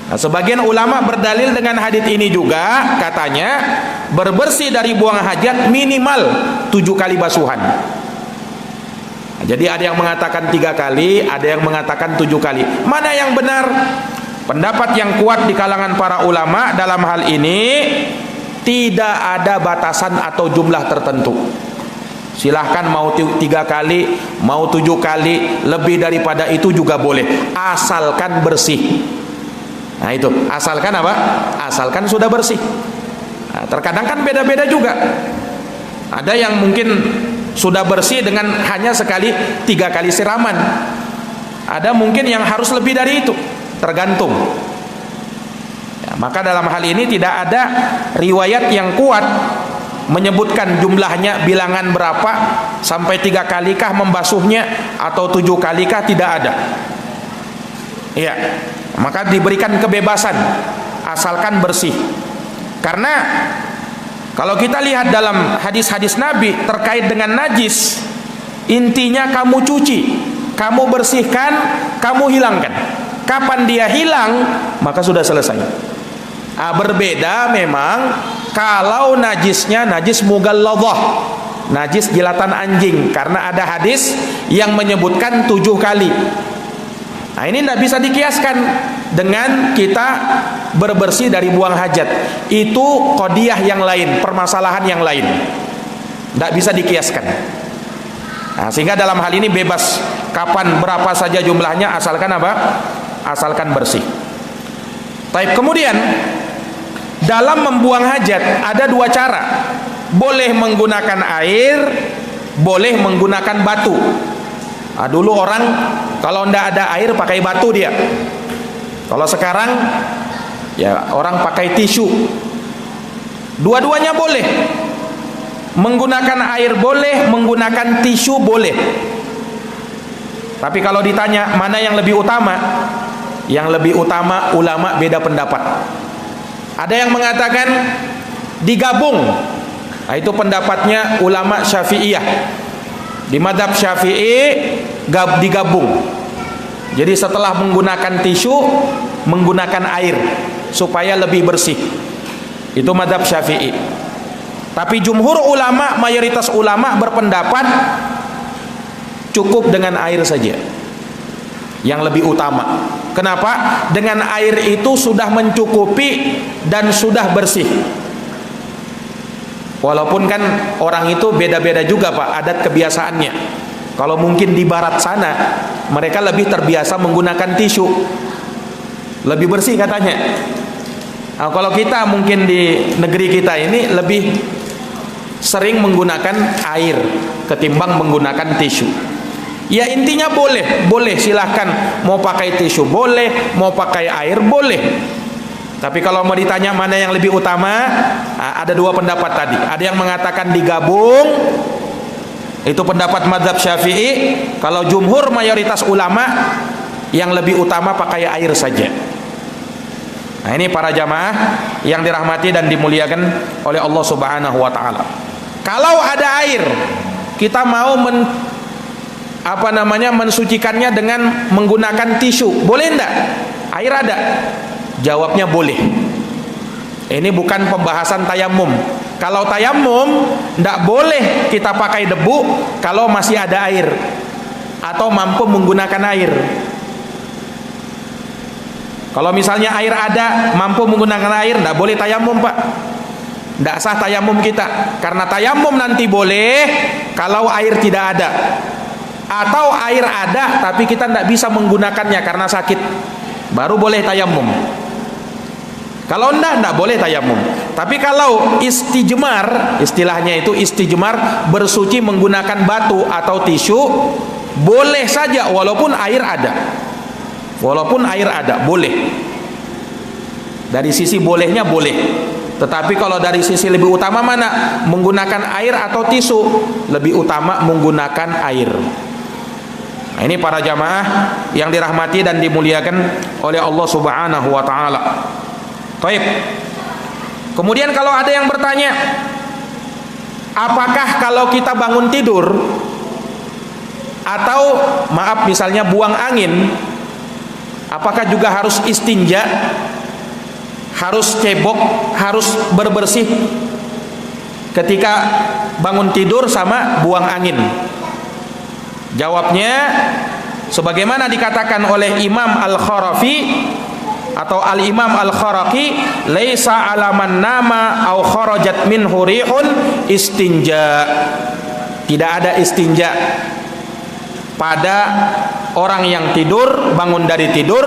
[SPEAKER 2] Nah, sebagian ulama berdalil dengan hadis ini juga, katanya berbersih dari buang hajat minimal 7 kali basuhan. Nah, jadi ada yang mengatakan 3 kali, ada yang mengatakan 7 kali. Mana yang benar? Pendapat yang kuat di kalangan para ulama dalam hal ini, tidak ada batasan atau jumlah tertentu. Silahkan mau 3 kali, mau 7 kali, lebih daripada itu juga boleh, asalkan bersih. Nah itu, asalkan apa? Asalkan sudah bersih. Nah, terkadang kan beda-beda juga. Ada yang mungkin sudah bersih dengan hanya 3 kali siraman. Ada mungkin yang harus lebih dari itu, tergantung. Ya, maka dalam hal ini tidak ada riwayat yang kuat menyebutkan jumlahnya, bilangan berapa, sampai 3 kalikah membasuhnya atau 7 kalikah, tidak ada. Iya, maka diberikan kebebasan asalkan bersih. Karena kalau kita lihat dalam hadis-hadis Nabi terkait dengan najis, intinya kamu cuci, kamu bersihkan, kamu hilangkan. Kapan dia hilang, maka sudah selesai. Berbeda memang kalau najisnya najis mughalladhah, najis jilatan anjing, karena ada hadis yang menyebutkan 7 kali. Nah, ini tidak bisa dikiaskan dengan kita berbersih dari buang hajat. Itu qadiyah yang lain, permasalahan yang lain, tidak bisa dikiaskan. Nah, sehingga dalam hal ini bebas, kapan berapa saja jumlahnya, asalkan apa? Asalkan bersih. Baik, kemudian dalam membuang hajat ada 2 cara. Boleh menggunakan air, boleh menggunakan batu. Nah, dulu orang kalau tidak ada air pakai batu dia. Kalau sekarang ya orang pakai tisu. Dua-duanya boleh. Menggunakan air boleh, menggunakan tisu boleh. Tapi kalau ditanya mana yang lebih utama? Yang lebih utama ulama beda pendapat. Ada yang mengatakan digabung. Nah, itu pendapatnya ulama Syafi'iyah. Di mazhab Syafi'i digabung. Jadi setelah menggunakan tisu, menggunakan air supaya lebih bersih. Itu mazhab Syafi'i. Tapi jumhur ulama, mayoritas ulama berpendapat cukup dengan air saja yang lebih utama. Kenapa? Dengan air itu sudah mencukupi dan sudah bersih. Walaupun kan orang itu beda-beda juga Pak adat kebiasaannya. Kalau mungkin di barat sana mereka lebih terbiasa menggunakan tisu, lebih bersih katanya. Nah, kalau kita mungkin di negeri kita ini lebih sering menggunakan air ketimbang menggunakan tisu. Ya intinya boleh silahkan, mau pakai tisu boleh, mau pakai air boleh. Tapi kalau mau ditanya mana yang lebih utama, ada dua pendapat tadi. Ada yang mengatakan digabung, itu pendapat mazhab Syafi'i. Kalau jumhur mayoritas ulama, yang lebih utama pakai air saja. Nah ini para jamaah yang dirahmati dan dimuliakan oleh Allah Subhanahu wa ta'ala. Kalau ada air, kita mau mensucikannya dengan menggunakan tisu, boleh enggak? Air ada? Jawabnya boleh. Ini bukan pembahasan tayamum. Kalau tayamum enggak boleh kita pakai debu kalau masih ada air atau mampu menggunakan air. Kalau misalnya air ada, mampu menggunakan air, enggak boleh tayamum Pak. Tidak sah tayamum kita. Karena tayamum nanti boleh kalau air tidak ada, atau air ada tapi kita tidak bisa menggunakannya karena sakit, baru boleh tayamum. Kalau tidak boleh tayamum. Tapi kalau istijmar, istilahnya itu istijmar, bersuci menggunakan batu atau tisu, boleh saja walaupun air ada. Walaupun air ada, boleh. Dari sisi bolehnya boleh. Tetapi kalau dari sisi lebih utama mana? Menggunakan air atau tisu? Lebih utama menggunakan air. Nah, ini para jamaah yang dirahmati dan dimuliakan oleh Allah Subhanahu wa ta'ala. Baik. Kemudian kalau ada yang bertanya, apakah kalau kita bangun tidur atau maaf misalnya buang angin, apakah juga harus istinja, harus cebok, harus berbersih ketika bangun tidur sama buang angin? Jawabnya sebagaimana dikatakan oleh Imam Al-Kharafi atau Al-Imam Al-Kharaqi, laisa alaman nama au kharajat minhu rihun istinja. Tidak ada istinja pada orang yang tidur, bangun dari tidur,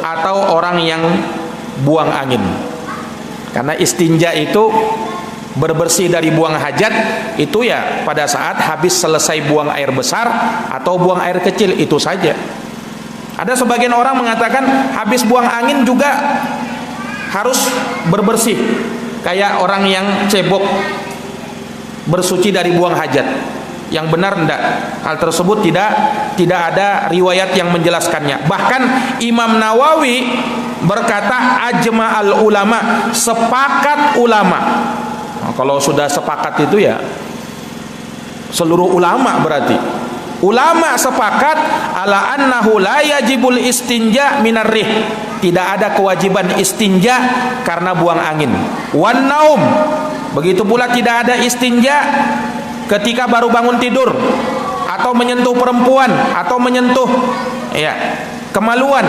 [SPEAKER 2] atau orang yang buang angin. Karena istinja itu berbersih dari buang hajat itu ya pada saat habis selesai buang air besar atau buang air kecil, itu saja. Ada sebagian orang mengatakan habis buang angin juga harus berbersih kayak orang yang cebok, bersuci dari buang hajat. Yang benar enggak? Hal tersebut tidak ada riwayat yang menjelaskannya. Bahkan Imam Nawawi berkata ajma'al ulama, sepakat ulama. Nah, kalau sudah sepakat itu ya seluruh ulama berarti. Ulama sepakat ala annahu la yajibul istinja minar rih. Tidak ada kewajiban istinja karena buang angin. Wan naum. Begitu pula tidak ada istinja ketika baru bangun tidur atau menyentuh perempuan atau menyentuh kemaluan.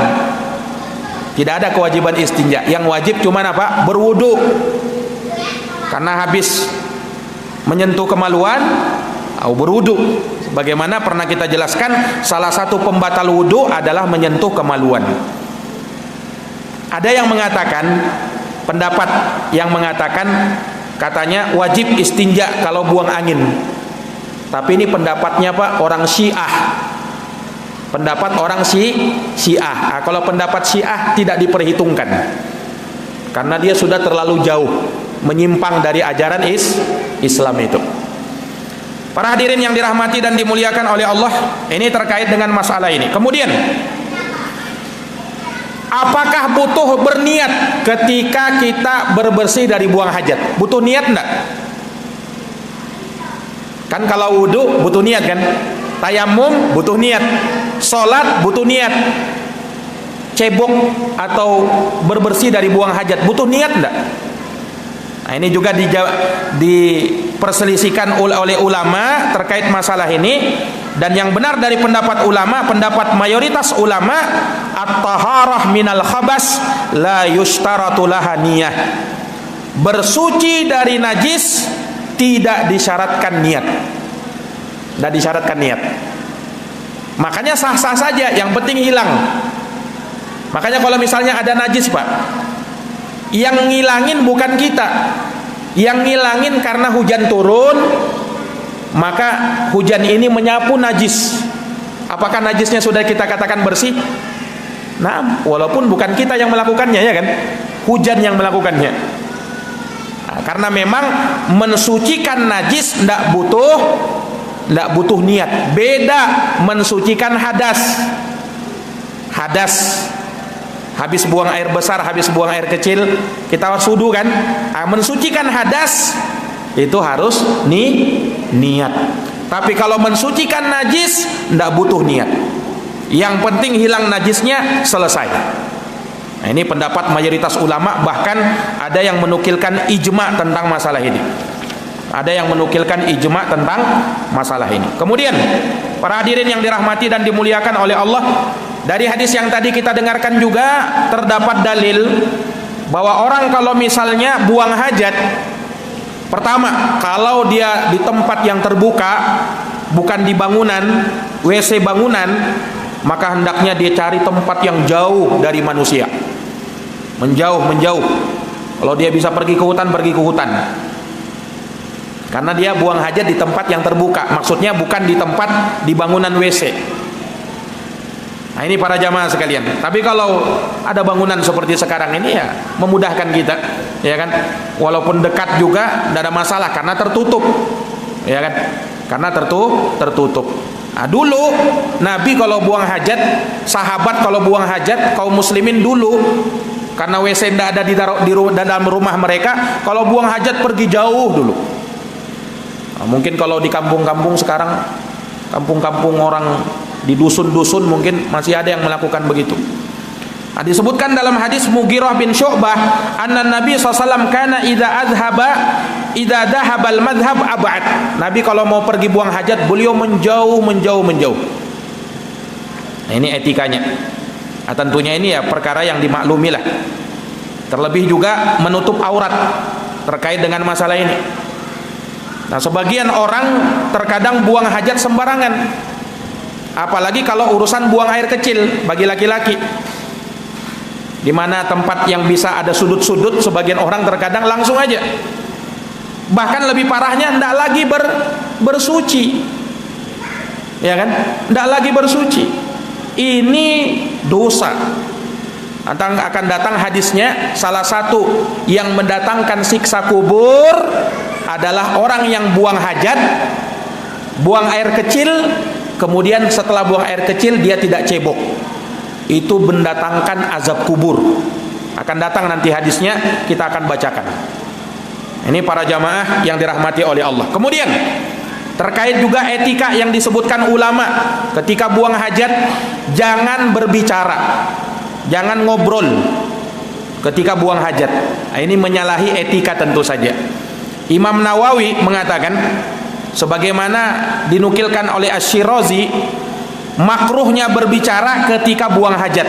[SPEAKER 2] Tidak ada kewajiban istinja. Yang wajib cuma apa? Berwudu. Karena habis menyentuh kemaluan, berwudu. Bagaimana pernah kita jelaskan, salah satu pembatal wudu adalah menyentuh kemaluan. Ada yang mengatakan, pendapat yang mengatakan katanya wajib istinja kalau buang angin. Tapi ini pendapatnya Pak orang Syiah. Pendapat orang Syiah. Nah, kalau pendapat Syiah tidak diperhitungkan. Karena dia sudah terlalu jauh menyimpang dari ajaran Islam itu. Para hadirin yang dirahmati dan dimuliakan oleh Allah, ini terkait dengan masalah ini. Kemudian, apakah butuh berniat ketika kita berbersih dari buang hajat? Butuh niat enggak? Kan kalau wudu butuh niat kan? Tayamum butuh niat. Salat butuh niat. cebok atau berbersih dari buang hajat butuh niat enggak? Nah, ini juga diperselisihkan oleh ulama terkait masalah ini, dan yang benar dari pendapat ulama, pendapat mayoritas ulama, at-taharah minal khabas la yushtaratu laha niyah. Bersuci dari najis tidak disyaratkan niat. Tidak disyaratkan niat. Makanya sah-sah saja, yang penting hilang. Makanya kalau misalnya ada najis, Pak, yang ngilangin bukan kita, yang ngilangin karena hujan turun, maka hujan ini menyapu najis. Apakah najisnya sudah kita katakan bersih? Nah, walaupun bukan kita yang melakukannya, ya kan? Hujan yang melakukannya. Nah, karena memang mensucikan najis tidak butuh niat. Beda mensucikan hadas. Habis buang air besar, habis buang air kecil, kita harus wudu kan? Mensucikan hadas itu harus niat. Tapi kalau mensucikan najis tidak butuh niat. Yang penting hilang najisnya, selesai. Nah, ini pendapat mayoritas ulama, bahkan ada yang menukilkan ijma tentang masalah ini. Ada yang menukilkan ijma tentang masalah ini. Kemudian para hadirin yang dirahmati dan dimuliakan oleh Allah, dari hadis yang tadi kita dengarkan juga terdapat dalil bahwa orang kalau misalnya buang hajat, pertama, kalau dia di tempat yang terbuka, bukan di bangunan, WC bangunan, maka hendaknya dia cari tempat yang jauh dari manusia. Menjauh. Kalau dia bisa pergi ke hutan, pergi ke hutan. Karena dia buang hajat di tempat yang terbuka. Maksudnya bukan di tempat di bangunan WC. Nah, ini para jamaah sekalian. Tapi kalau ada bangunan seperti sekarang ini, ya memudahkan kita, ya kan? Walaupun dekat juga tidak ada masalah karena tertutup, ya kan? Karena tertutup. Nah, dulu Nabi kalau buang hajat, sahabat kalau buang hajat, kaum muslimin dulu karena WC tidak ada di dalam rumah mereka, kalau buang hajat pergi jauh dulu. Nah, mungkin kalau di kampung-kampung sekarang, kampung-kampung orang di dusun-dusun mungkin masih ada yang melakukan begitu. Nah, disebutkan dalam hadis Mughirah bin Syu'bah, anna Nabi SAW kana idza dhahabal madhhab ab'ad. Nabi kalau mau pergi buang hajat, beliau menjauh. Nah, ini etikanya. Nah, tentunya ini ya perkara yang dimaklumi lah. Terlebih juga menutup aurat terkait dengan masalah ini. Nah, sebagian orang terkadang buang hajat sembarangan. Apalagi kalau urusan buang air kecil bagi laki-laki, di mana tempat yang bisa ada sudut-sudut, sebagian orang terkadang langsung aja. Bahkan lebih parahnya tidak lagi bersuci, ya kan? Tidak lagi bersuci. Ini dosa. Akan datang hadisnya, salah satu yang mendatangkan siksa kubur adalah orang yang buang hajat, buang air kecil, kemudian setelah buang air kecil dia tidak cebok. Itu mendatangkan azab kubur. Akan datang nanti hadisnya, kita akan bacakan. Ini para jamaah yang dirahmati oleh Allah. Kemudian terkait juga etika yang disebutkan ulama, ketika buang hajat jangan berbicara, jangan ngobrol ketika buang hajat. Nah, ini menyalahi etika tentu saja. Imam Nawawi mengatakan, sebagaimana dinukilkan oleh Asy-Syirazi, makruhnya berbicara ketika buang hajat.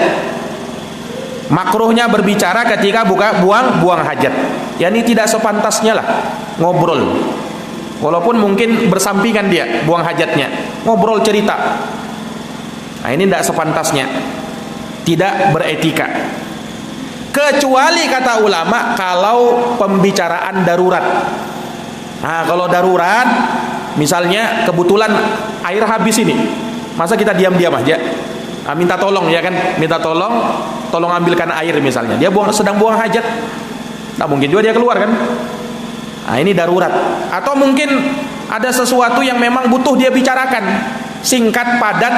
[SPEAKER 2] Makruhnya berbicara ketika buang hajat. Ya, ini tidak sepantasnya lah ngobrol. Walaupun mungkin bersampingan dia buang hajatnya, ngobrol cerita. Nah, ini tidak sepantasnya. Tidak beretika. Kecuali kata ulama kalau pembicaraan darurat. Nah, kalau darurat, misalnya kebetulan air habis ini, masa kita diam-diam aja? Nah, minta tolong, ya kan? Minta tolong ambilkan air misalnya. Dia sedang buang hajat. Nah, mungkin juga dia keluar kan? Nah, ini darurat. Atau mungkin ada sesuatu yang memang butuh dia bicarakan, singkat, padat,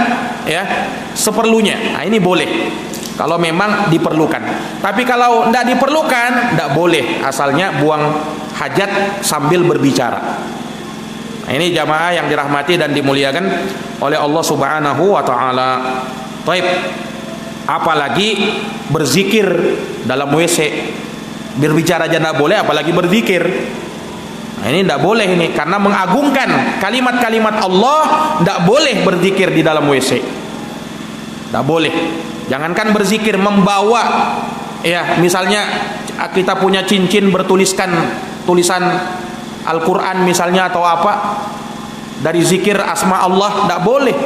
[SPEAKER 2] ya, seperlunya. Nah, ini boleh kalau memang diperlukan. Tapi kalau tidak diperlukan, tidak boleh. Asalnya buang hajat sambil berbicara. Nah, ini jamaah yang dirahmati dan dimuliakan oleh Allah Subhanahu wa taala. Baik. Apalagi berzikir dalam WC. Berbicara aja tidak boleh, apalagi berzikir. Nah, ini tidak boleh ini, karena mengagungkan kalimat-kalimat Allah. Tidak boleh berzikir di dalam WC. Tidak boleh. Jangankan berzikir, membawa, ya misalnya kita punya cincin bertuliskan tulisan Al-Quran misalnya atau apa, dari zikir asma Allah, tidak boleh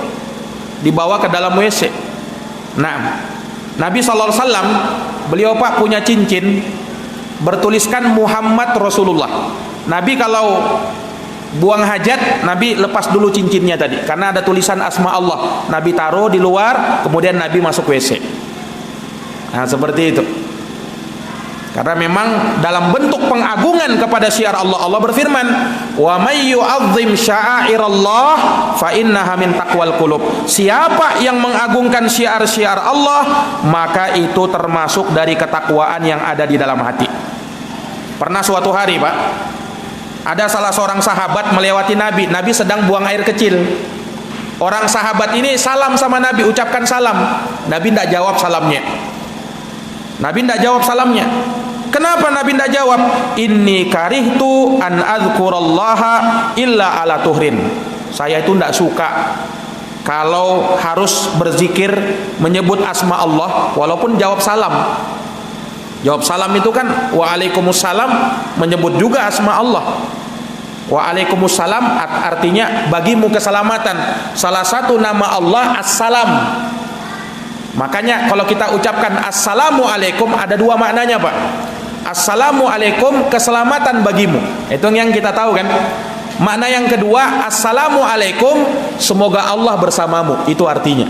[SPEAKER 2] dibawa ke dalam WC. Nah, Nabi SAW, beliau Pak punya cincin bertuliskan Muhammad Rasulullah. Nabi kalau buang hajat, Nabi lepas dulu cincinnya tadi, karena ada tulisan asma Allah. Nabi taruh di luar, kemudian Nabi masuk WC. Nah, seperti itu. Karena memang dalam bentuk pengagungan kepada syiar Allah. Allah berfirman, "Wa may yu'azzim sya'airallah fa innaha min taqwal qulub." Siapa yang mengagungkan syiar-syiar Allah, maka itu termasuk dari ketakwaan yang ada di dalam hati. Pernah suatu hari, Pak, ada salah seorang sahabat melewati Nabi. Nabi sedang buang air kecil. Orang sahabat ini salam sama Nabi, ucapkan salam. Nabi tidak jawab salamnya. Nabi tidak jawab salamnya. Kenapa Nabi tidak jawab? Inni karihtu an adzkurallaha illa ala tuhrin. Saya itu tidak suka kalau harus berzikir menyebut asma Allah walaupun jawab salam. Jawab salam itu kan waalaikumsalam, menyebut juga asma Allah. Waalaikumsalam artinya bagimu keselamatan. Salah satu nama Allah As-Salam. Makanya kalau kita ucapkan Assalamualaikum, ada dua maknanya, Pak. Assalamualaikum, keselamatan bagimu. Itu yang kita tahu kan. Makna yang kedua, Assalamualaikum, semoga Allah bersamamu. Itu artinya.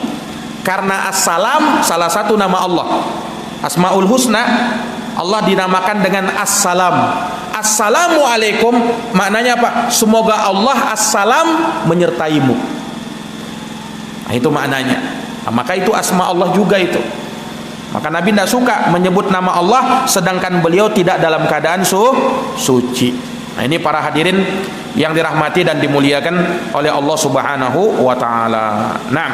[SPEAKER 2] Karena Assalam salah satu nama Allah. Asmaul Husna, Allah dinamakan dengan Assalam. Assalamualaikum maknanya apa? Semoga Allah Assalam menyertaimu. Nah, itu maknanya. Nah, maka itu asma Allah juga itu. Maka Nabi tidak suka menyebut nama Allah sedangkan beliau tidak dalam keadaan suci. Nah, ini para hadirin yang dirahmati dan dimuliakan oleh Allah Subhanahu wa taala. Nah,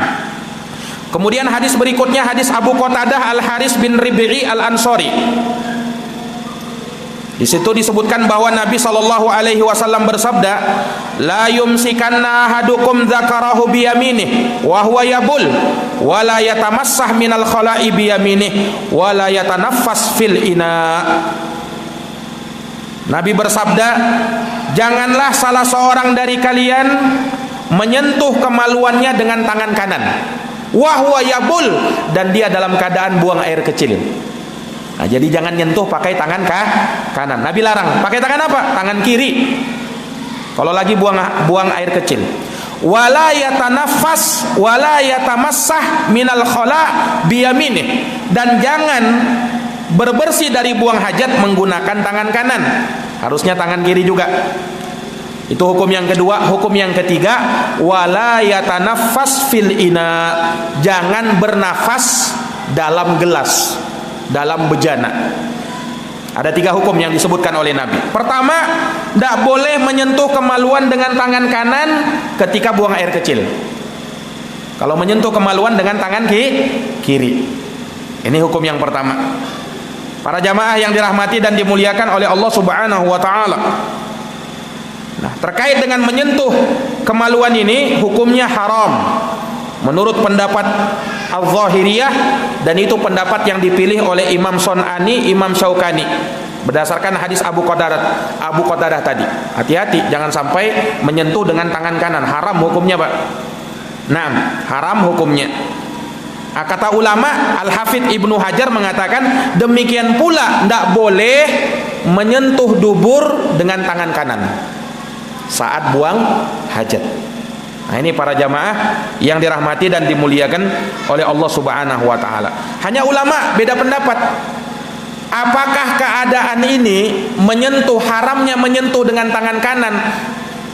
[SPEAKER 2] kemudian hadis berikutnya, hadis Abu Qatadah Al-Haris bin Rib'i Al-Ansari. Di situ disebutkan bahwa Nabi sallallahu alaihi wasallam bersabda, "La yumsikanna ahadukum dzakarahu bi yaminih wa huwa yabul wa la yatamassah minal khala'i bi yaminih wa la yatanaffas fil ina." Nabi bersabda, janganlah salah seorang dari kalian menyentuh kemaluannya dengan tangan kanan. Wa huwa yabul, dan dia dalam keadaan buang air kecil. Nah, jadi jangan nyentuh pakai tangan kanan. Nabi larang. Pakai tangan apa? Tangan kiri. Kalau lagi buang air kecil. Wala yatanaffas wala yatamassah minal khala biyaminih, dan jangan berbersih dari buang hajat menggunakan tangan kanan. Harusnya tangan kiri juga. Itu hukum yang kedua. Hukum yang ketiga, wala yatanaffas fil ina, jangan bernafas dalam gelas, dalam bejana. Ada 3 hukum yang disebutkan oleh Nabi. Pertama, tidak boleh menyentuh kemaluan dengan tangan kanan ketika buang air kecil. Kalau menyentuh kemaluan dengan tangan kiri. Ini hukum yang pertama. Para jamaah yang dirahmati dan dimuliakan oleh Allah Subhanahu wa taala. Nah, terkait dengan menyentuh kemaluan ini, hukumnya haram menurut pendapat Al-Zahiriyah, dan itu pendapat yang dipilih oleh Imam Son'ani, Imam Syaukani berdasarkan hadis Abu Qatadah tadi. Hati-hati jangan sampai menyentuh dengan tangan kanan, haram hukumnya, Pak. Nah, haram hukumnya. Kata ulama, Al-Hafidh Ibnu Hajar mengatakan demikian pula tidak boleh menyentuh dubur dengan tangan kanan saat buang hajat. Nah, ini para jamaah yang dirahmati dan dimuliakan oleh Allah Subhanahu wa taala. Hanya ulama beda pendapat. Apakah keadaan ini haramnya menyentuh dengan tangan kanan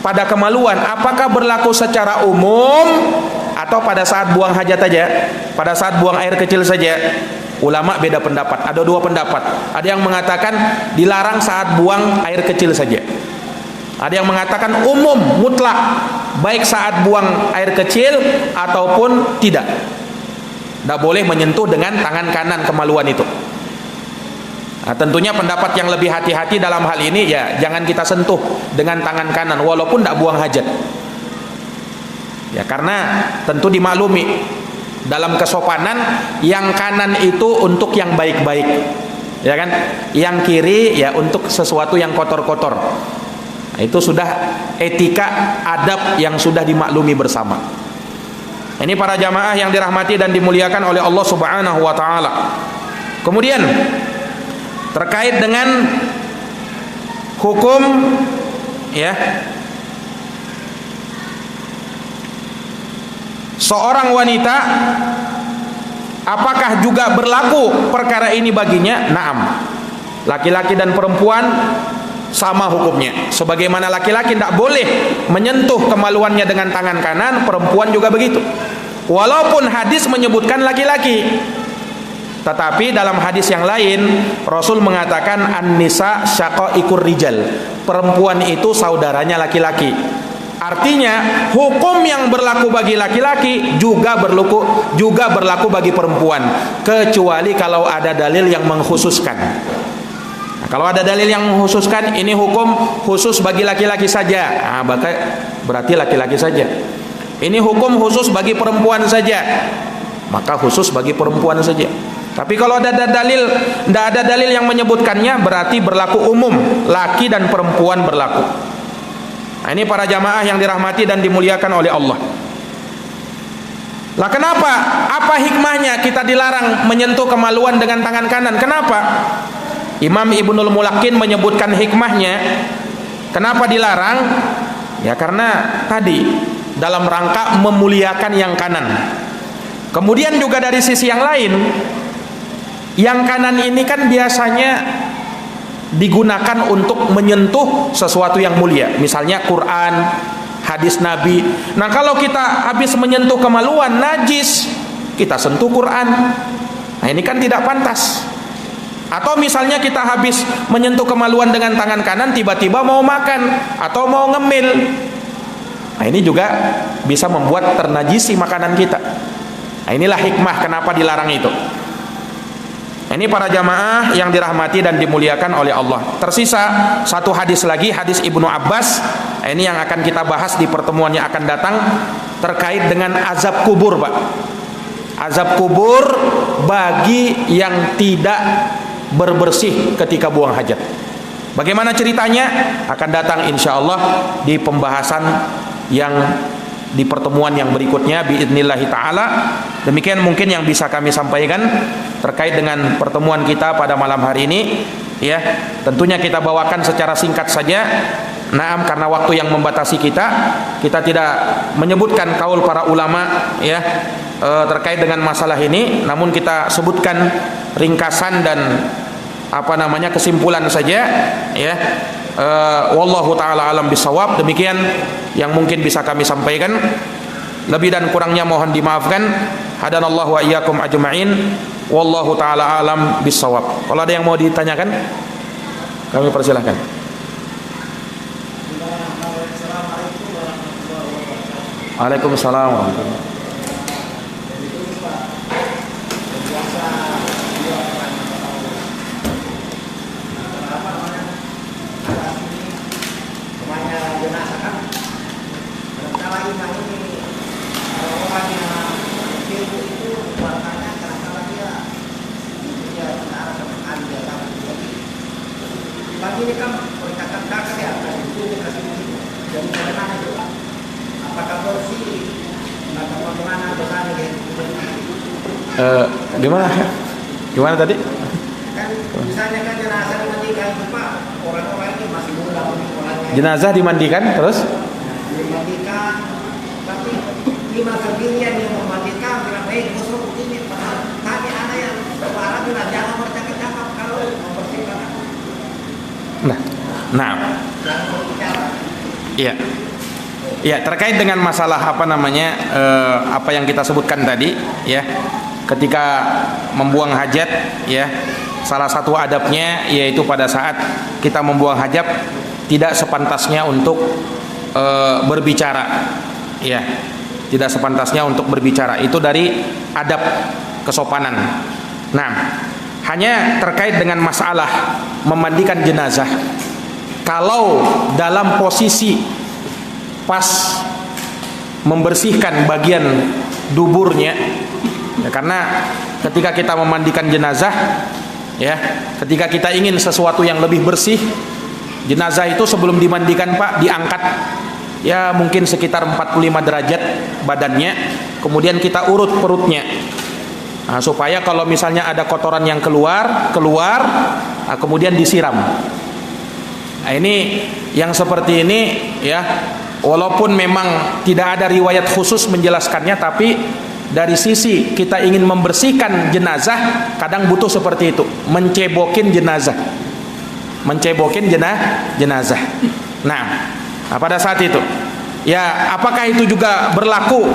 [SPEAKER 2] pada kemaluan, apakah berlaku secara umum atau pada saat buang hajat saja, pada saat buang air kecil saja? Ulama beda pendapat. Ada 2 pendapat. Ada yang mengatakan dilarang saat buang air kecil saja. Ada yang mengatakan umum, mutlak, baik saat buang air kecil ataupun tidak. Tidak boleh menyentuh dengan tangan kanan kemaluan itu. Nah, tentunya pendapat yang lebih hati-hati dalam hal ini ya jangan kita sentuh dengan tangan kanan walaupun tidak buang hajat. Ya karena tentu dimaklumi dalam kesopanan yang kanan itu untuk yang baik-baik, ya kan? Yang kiri ya untuk sesuatu yang kotor-kotor. Nah, itu sudah etika adab yang sudah dimaklumi bersama. Ini para jamaah yang dirahmati dan dimuliakan oleh Allah Subhanahu wa taala. Kemudian terkait dengan hukum ya seorang wanita, apakah juga berlaku perkara ini baginya? Naam. Laki-laki dan perempuan sama hukumnya. Sebagaimana laki-laki tidak boleh menyentuh kemaluannya dengan tangan kanan, perempuan juga begitu. Walaupun hadis menyebutkan laki-laki, tetapi dalam hadis yang lain Rasul mengatakan an-nisa syaqaiqur rijal. Perempuan itu saudaranya laki-laki. Artinya hukum yang berlaku bagi laki-laki juga berlaku bagi perempuan, kecuali kalau ada dalil yang mengkhususkan. Nah, kalau ada dalil yang mengkhususkan ini hukum khusus bagi laki-laki saja, nah, berarti laki-laki saja. Ini hukum khusus bagi perempuan saja, maka khusus bagi perempuan saja. Tapi kalau tidak ada dalil yang menyebutkannya, berarti berlaku umum, laki dan perempuan berlaku. Nah, ini para jamaah yang dirahmati dan dimuliakan oleh Allah. Lah kenapa? Apa hikmahnya kita dilarang menyentuh kemaluan dengan tangan kanan? Kenapa? Imam Ibnul Mulakin menyebutkan hikmahnya. Kenapa dilarang? Ya karena tadi dalam rangka memuliakan yang kanan. Kemudian juga dari sisi yang lain, yang kanan ini kan biasanya digunakan untuk menyentuh sesuatu yang mulia, misalnya Quran, hadis Nabi. Nah kalau kita habis menyentuh kemaluan najis, kita sentuh Quran, nah ini kan tidak pantas. Atau misalnya kita habis menyentuh kemaluan dengan tangan kanan, tiba-tiba mau makan atau mau ngemil, nah ini juga bisa membuat ternajisi makanan kita. Nah inilah hikmah kenapa dilarang itu. Ini para jamaah yang dirahmati dan dimuliakan oleh Allah. Tersisa satu hadis lagi, hadis Ibnu Abbas. Ini yang akan kita bahas di pertemuan yang akan datang, terkait dengan azab kubur, Pak. Azab kubur bagi yang tidak berbersih ketika buang hajat. Bagaimana ceritanya? Akan datang insya Allah di pembahasan yang di pertemuan yang berikutnya biidnillahi ta'ala. Demikian mungkin yang bisa kami sampaikan terkait dengan pertemuan kita pada malam hari ini ya. Tentunya kita bawakan secara singkat saja. Naam, karena waktu yang membatasi kita tidak menyebutkan kaul para ulama ya terkait dengan masalah ini, namun kita sebutkan ringkasan dan kesimpulan saja ya. Wallahu taala alam bisawab. Demikian yang mungkin bisa kami sampaikan. Lebih dan kurangnya mohon dimaafkan. Hadanallahu wa iyyakum ajma'in. Wallahu taala alam bisawab. Kalau ada yang mau ditanyakan, kami persilahkan. Waalaikumsalam warahmatullahi wabarakatuh.
[SPEAKER 3] Ini kan bercakap-cakap ya, itu dikasih jadi bagaimana itu? Apakah bersih atau bagaimana dosanya gitu?
[SPEAKER 2] Gimana tadi?
[SPEAKER 3] Kan misalnya kan jenazah dimandikan itu Pak, orang-orang ini masih muda orangnya.
[SPEAKER 2] Jenazah dimandikan terus?
[SPEAKER 3] Dimandikan, tapi lima sendirian yang memandikan bilang busuk ini. Tadi ada yang orang bilang jangan bercakap-cakap kalau membersihkan.
[SPEAKER 2] Nah, iya, ya terkait dengan masalah apa yang kita sebutkan tadi, ya, ketika membuang hajat, ya, salah satu adabnya yaitu pada saat kita membuang hajat tidak sepantasnya untuk berbicara, ya, tidak sepantasnya untuk berbicara. Itu dari adab kesopanan. Nah, hanya terkait dengan masalah memandikan jenazah. Kalau dalam posisi pas membersihkan bagian duburnya, ya, karena ketika kita memandikan jenazah, ya, ketika kita ingin sesuatu yang lebih bersih, jenazah itu sebelum dimandikan Pak diangkat, ya mungkin sekitar 45 derajat badannya, kemudian kita urut perutnya, nah, supaya kalau misalnya ada kotoran yang keluar, nah, kemudian disiram. Nah, ini yang seperti ini, ya, walaupun memang tidak ada riwayat khusus menjelaskannya, tapi dari sisi kita ingin membersihkan jenazah, kadang butuh seperti itu, mencebokin jenazah, jenazah. Nah, pada saat itu, ya, apakah itu juga berlaku,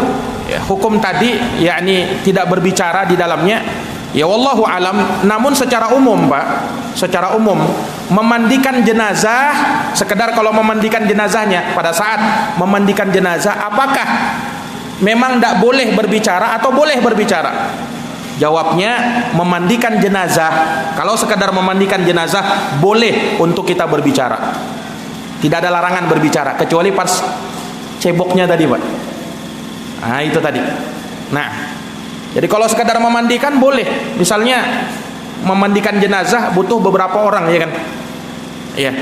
[SPEAKER 2] ya, hukum tadi, yakni tidak berbicara di dalamnya? Ya, wallahu alam. Namun secara umum Pak, secara umum memandikan jenazah, sekedar kalau memandikan jenazahnya, pada saat memandikan jenazah, apakah memang tidak boleh berbicara atau boleh berbicara? Jawabnya, memandikan jenazah, kalau sekedar memandikan jenazah, boleh untuk kita berbicara. Tidak ada larangan berbicara, kecuali pas ceboknya tadi Pak. Nah, itu tadi. Nah, jadi kalau sekedar memandikan boleh. Misalnya memandikan jenazah butuh beberapa orang, ya kan? Ya.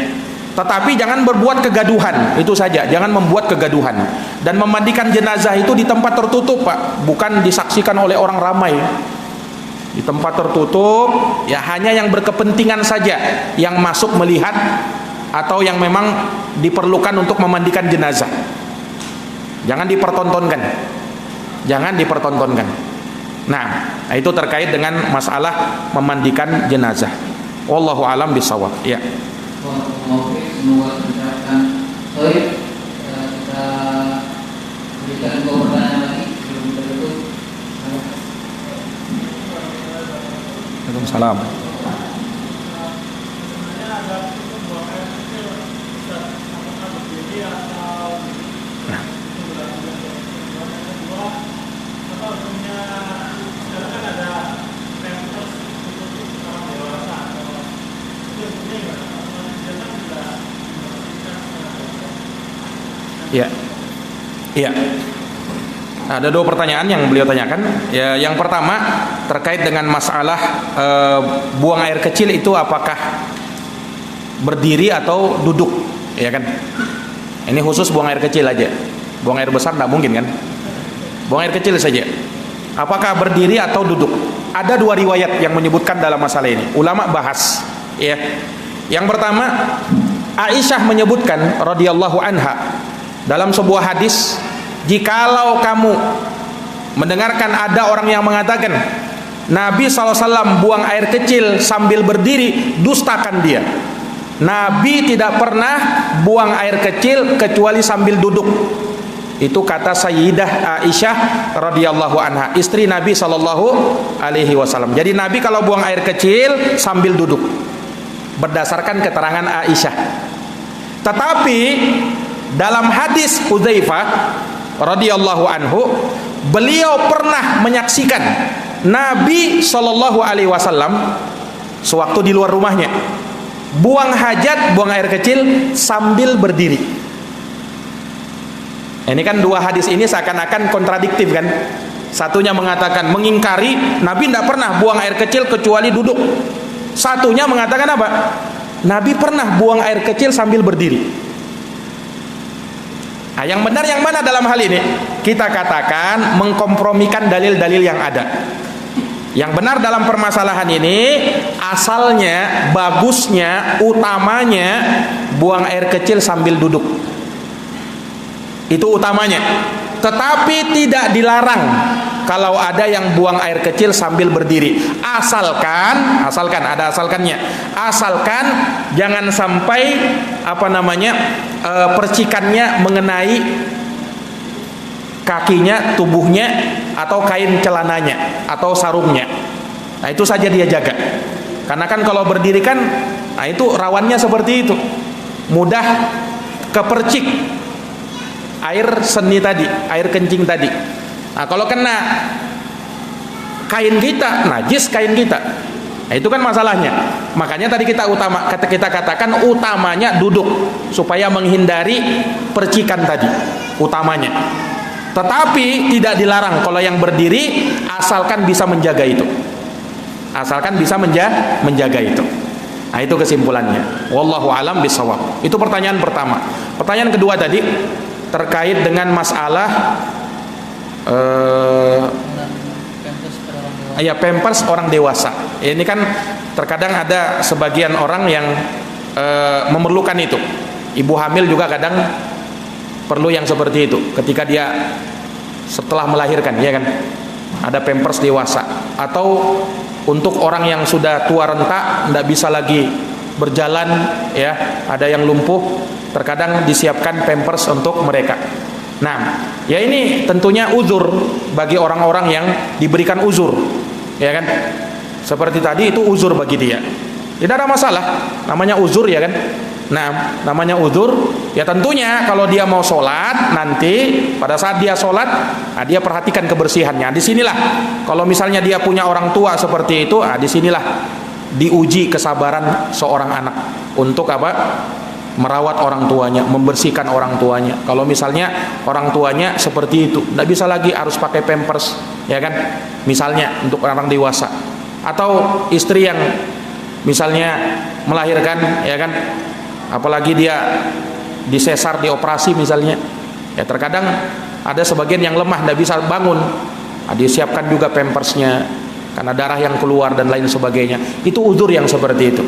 [SPEAKER 2] Tetapi jangan berbuat kegaduhan, itu saja. Jangan membuat kegaduhan. Dan memandikan jenazah itu di tempat tertutup Pak, bukan disaksikan oleh orang ramai. Di tempat tertutup, ya, hanya yang berkepentingan saja yang masuk melihat atau yang memang diperlukan untuk memandikan jenazah. Jangan dipertontonkan. Jangan dipertontonkan. Nah, itu terkait dengan masalah memandikan jenazah. Wallahu alam bisawab. Ya.
[SPEAKER 4] Semoga mencapai baik. Kita berikan pertanyaan lagi sebelum kita tutup.
[SPEAKER 2] Waalaikumsalam. Ya, iya. Ada dua pertanyaan yang beliau tanyakan. Ya, yang pertama terkait dengan masalah buang air kecil itu apakah berdiri atau duduk, ya kan? Ini khusus buang air kecil aja. Buang air besar tidak mungkin kan? Buang air kecil saja. Apakah berdiri atau duduk? Ada dua riwayat yang menyebutkan dalam masalah ini. Ulama bahas. Ya. Yang pertama, Aisyah menyebutkan radhiyallahu anha dalam sebuah hadis, jikalau kamu mendengarkan ada orang yang mengatakan Nabi SAW buang air kecil sambil berdiri, dustakan dia. Nabi tidak pernah buang air kecil kecuali sambil duduk. Itu kata Sayyidah Aisyah radhiyallahu anha, istri Nabi SAW. Jadi Nabi kalau buang air kecil sambil duduk, berdasarkan keterangan Aisyah. Tetapi dalam hadis Hudzaifah radhiyallahu anhu, beliau pernah menyaksikan Nabi SAW sewaktu di luar rumahnya buang hajat, buang air kecil sambil berdiri. Ini kan dua hadis ini seakan-akan kontradiktif kan? Satunya mengatakan mengingkari Nabi tidak pernah buang air kecil kecuali duduk. Satunya mengatakan apa? Nabi pernah buang air kecil sambil berdiri. Nah, yang benar yang mana dalam hal ini? Kita katakan mengkompromikan dalil-dalil yang ada. Yang benar dalam permasalahan ini, asalnya, bagusnya, utamanya buang air kecil sambil duduk. Itu utamanya. Tetapi tidak dilarang kalau ada yang buang air kecil sambil berdiri. Asalkan ada asalkannya. Asalkan jangan sampai percikannya mengenai kakinya, tubuhnya, atau kain celananya, atau sarungnya. Nah, itu saja dia jaga. Karena kan kalau berdiri kan, nah itu rawannya seperti itu, mudah kepercik air seni tadi, air kencing tadi. Nah, kalau kena kain kita najis, kain kita. Nah, itu kan masalahnya. Makanya tadi kita katakan utamanya duduk supaya menghindari percikan tadi, utamanya. Tetapi tidak dilarang kalau yang berdiri asalkan bisa menjaga itu. Asalkan bisa menjaga itu. Nah, itu kesimpulannya. Wallahu alam bisawab. Itu pertanyaan pertama. Pertanyaan kedua tadi terkait dengan masalah pampers orang dewasa. Ini kan terkadang ada sebagian orang yang memerlukan itu. Ibu hamil juga kadang perlu yang seperti itu. Ketika dia setelah melahirkan, ya kan, ada pampers dewasa. Atau untuk orang yang sudah tua renta, tidak bisa lagi berjalan, ya, ada yang lumpuh, terkadang disiapkan pampers untuk mereka. Nah, ya ini tentunya uzur bagi orang-orang yang diberikan uzur, ya kan? Seperti tadi itu uzur bagi dia. Tidak ada masalah, namanya uzur, ya kan? Nah, namanya uzur, ya tentunya kalau dia mau sholat nanti pada saat dia sholat, nah dia perhatikan kebersihannya. Disinilah kalau misalnya dia punya orang tua seperti itu, disinilah diuji kesabaran seorang anak untuk apa? Merawat orang tuanya, membersihkan orang tuanya. Kalau misalnya orang tuanya seperti itu, tidak bisa lagi harus pakai pampers, ya kan? Misalnya untuk orang dewasa, atau istri yang misalnya melahirkan, ya kan? Apalagi dia disesar, dioperasi misalnya, ya terkadang ada sebagian yang lemah, tidak bisa bangun, disiapkan juga pampersnya karena darah yang keluar dan lain sebagainya. Itu uzur yang seperti itu.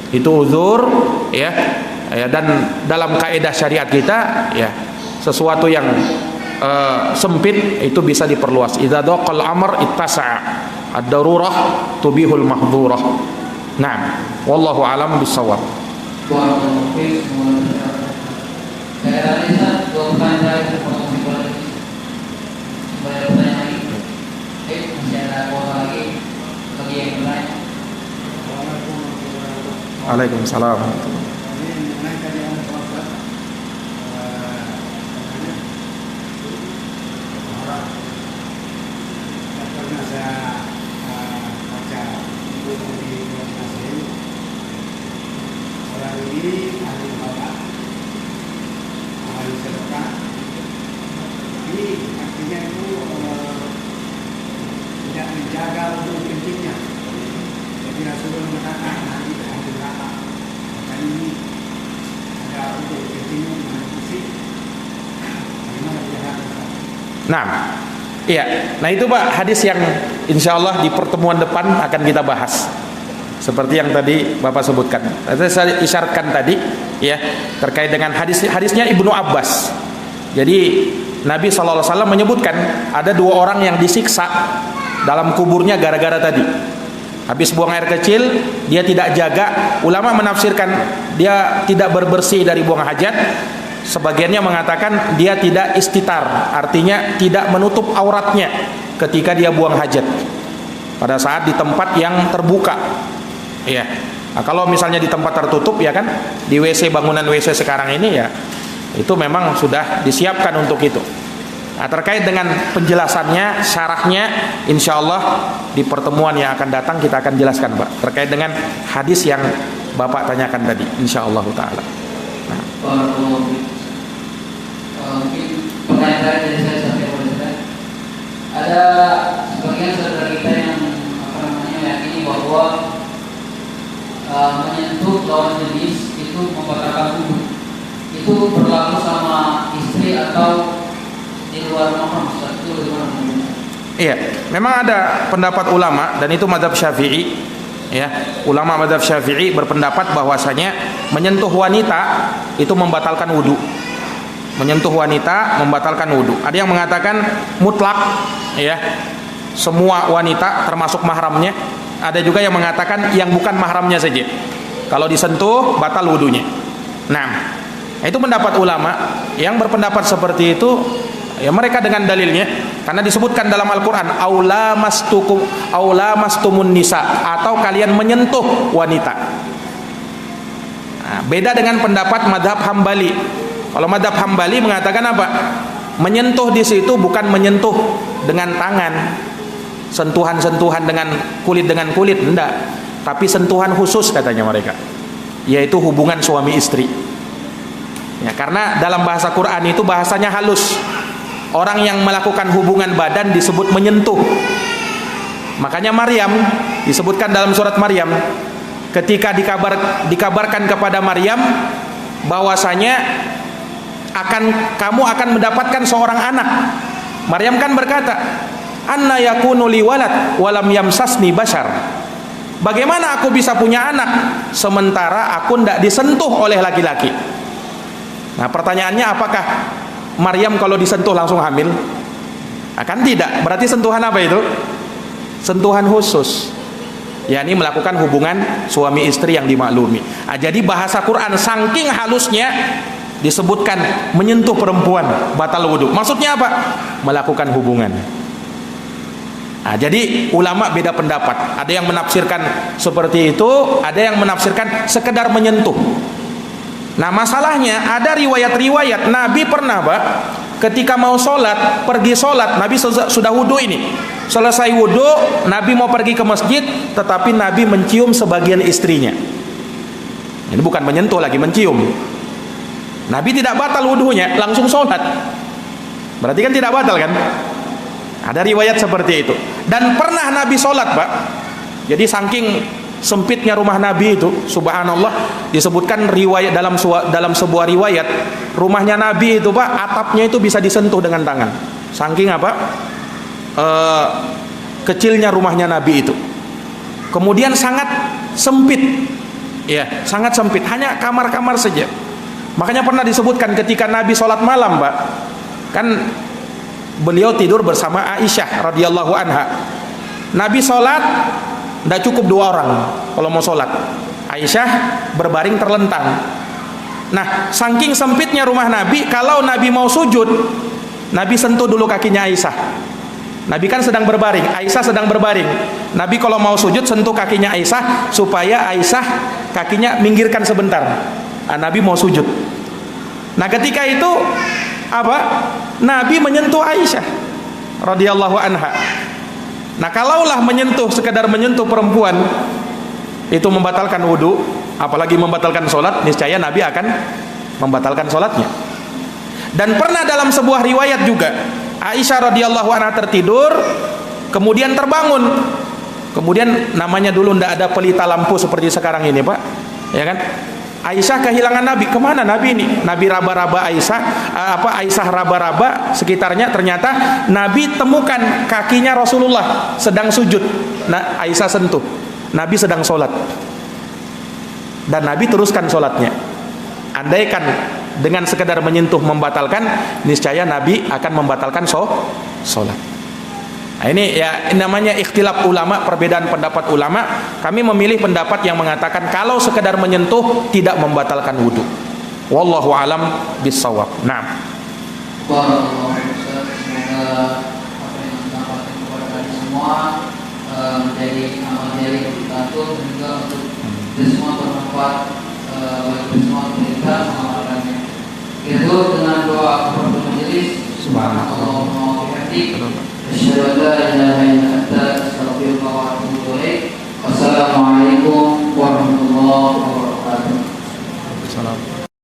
[SPEAKER 2] Itu uzur, ya. Ya, dan dalam kaidah syariat kita, ya, sesuatu yang sempit itu bisa diperluas. Idza daqal amr ittasa'a, ad-darurah tubihul mahdhurah. Nah, wallahu alam bisawab. Waalaikumsalam. Nah, iya. Nah itu Pak hadis yang insya Allah di pertemuan depan akan kita bahas. Seperti yang tadi Bapak sebutkan. Saya isyaratkan tadi, ya, terkait dengan hadisnya Ibnu Abbas. Jadi Nabi SAW menyebutkan ada dua orang yang disiksa dalam kuburnya gara-gara tadi. Habis buang air kecil, dia tidak jaga. Ulama menafsirkan dia tidak berbersih dari buang hajat. Sebagiannya mengatakan dia tidak istitar, artinya tidak menutup auratnya ketika dia buang hajat pada saat di tempat yang terbuka, ya. Nah, kalau misalnya di tempat tertutup, ya kan, di WC, bangunan WC sekarang ini, ya itu memang sudah disiapkan untuk itu. Nah, terkait dengan penjelasannya, syarahnya, insya Allah di pertemuan yang akan datang kita akan jelaskan, Pak, terkait dengan hadis yang Bapak tanyakan tadi, insya Allah Taala. Nah.
[SPEAKER 4] Mungkin pertanyaan dari saya sampai boleh. Ada sebagian saudara kita yang meyakini bahwa menyentuh lawan jenis itu membatalkan wudu. Itu berlaku sama istri atau di luar mahram? Itu bagaimana?
[SPEAKER 2] Iya, memang ada pendapat ulama dan itu mazhab Syafi'i, ya. Ulama mazhab Syafi'i berpendapat bahwasanya menyentuh wanita itu membatalkan wudu. Menyentuh wanita membatalkan wudu. Ada yang mengatakan mutlak, ya, semua wanita termasuk mahramnya. Ada juga yang mengatakan yang bukan mahramnya saja, kalau disentuh batal wudunya. Nah, itu pendapat ulama. Yang berpendapat seperti itu, ya mereka dengan dalilnya, karena disebutkan dalam Al-Quran aula mastumun nisa, atau kalian menyentuh wanita. Nah, beda dengan pendapat madhab Hambali. Kalau madhab Hambali mengatakan apa? Menyentuh di situ bukan menyentuh dengan tangan, sentuhan-sentuhan dengan kulit, enggak. Tapi sentuhan khusus katanya mereka, yaitu hubungan suami istri. Ya, karena dalam bahasa Quran itu bahasanya halus. Orang yang melakukan hubungan badan disebut menyentuh. Makanya Maryam disebutkan dalam surat Maryam, ketika dikabarkan kepada Maryam bahwasanya kamu akan mendapatkan seorang anak. Maryam kan berkata, "Anna yakunu li walad walam yamsasni bashar." Bagaimana aku bisa punya anak sementara aku tidak disentuh oleh laki-laki? Nah, pertanyaannya, apakah Maryam kalau disentuh langsung hamil? Akan tidak. Berarti sentuhan apa itu? Sentuhan khusus. yakni melakukan hubungan suami istri yang dimaklumi. Jadi bahasa Quran saking halusnya disebutkan menyentuh perempuan batal wudhu. Maksudnya apa? Melakukan hubungan. Jadi ulama beda pendapat. Ada yang menafsirkan seperti itu, ada yang menafsirkan sekedar menyentuh. Nah masalahnya ada riwayat-riwayat Nabi pernah ketika mau sholat, pergi sholat, Nabi sudah wudhu ini. Selesai wudhu, Nabi mau pergi ke masjid, tetapi Nabi mencium sebagian istrinya. Ini bukan menyentuh lagi, mencium. Nabi tidak batal wudhunya, langsung sholat. Berarti kan tidak batal kan? Ada riwayat seperti itu. Dan pernah Nabi sholat jadi saking sempitnya rumah Nabi itu, subhanallah, disebutkan riwayat dalam sebuah riwayat, rumahnya Nabi itu atapnya itu bisa disentuh dengan tangan. Saking kecilnya rumahnya Nabi itu. Kemudian sangat sempit, ya, sangat sempit, hanya kamar-kamar saja. Makanya pernah disebutkan ketika Nabi sholat malam, kan beliau tidur bersama Aisyah radhiyallahu anha. Nabi sholat tidak cukup 2 orang kalau mau sholat. Aisyah berbaring terlentang. Nah, saking sempitnya rumah Nabi, kalau Nabi mau sujud, Nabi sentuh dulu kakinya Aisyah. Nabi kan sedang berbaring, Aisyah sedang berbaring. Nabi kalau mau sujud sentuh kakinya Aisyah supaya Aisyah kakinya minggirkan sebentar. Nabi mau sujud. Nah, ketika itu Nabi menyentuh Aisyah radhiyallahu anha. Nah, kalaulah sekedar menyentuh perempuan itu membatalkan wudhu, apalagi membatalkan sholat, niscaya Nabi akan membatalkan sholatnya. Dan pernah dalam sebuah riwayat juga, Aisyah radhiyallahu anha tertidur, kemudian terbangun. Kemudian namanya dulu tidak ada pelita lampu seperti sekarang ini, ya kan? Aisyah kehilangan Nabi. Kemana Nabi ini? Nabi raba-raba Aisyah, Aisyah raba-raba sekitarnya, ternyata Nabi temukan kakinya Rasulullah sedang sujud. Nah, Aisyah sentuh. Nabi sedang sholat. Dan Nabi teruskan sholatnya. Andaikan dengan sekedar menyentuh membatalkan, niscaya Nabi akan membatalkan sholat. Nah, ini ya namanya ikhtilaf ulama, perbedaan pendapat ulama. Kami memilih pendapat yang mengatakan kalau sekedar menyentuh tidak membatalkan wudhu. Wallahu alam bissawab. Nah.
[SPEAKER 4] Semoga apa yang disampaikan kepada kami semua menjadi amal jari kita dan juga untuk semua bermanfaat bagi semua kita mengamalkannya. Itu dengan doa kepada majelis. Subhanallah.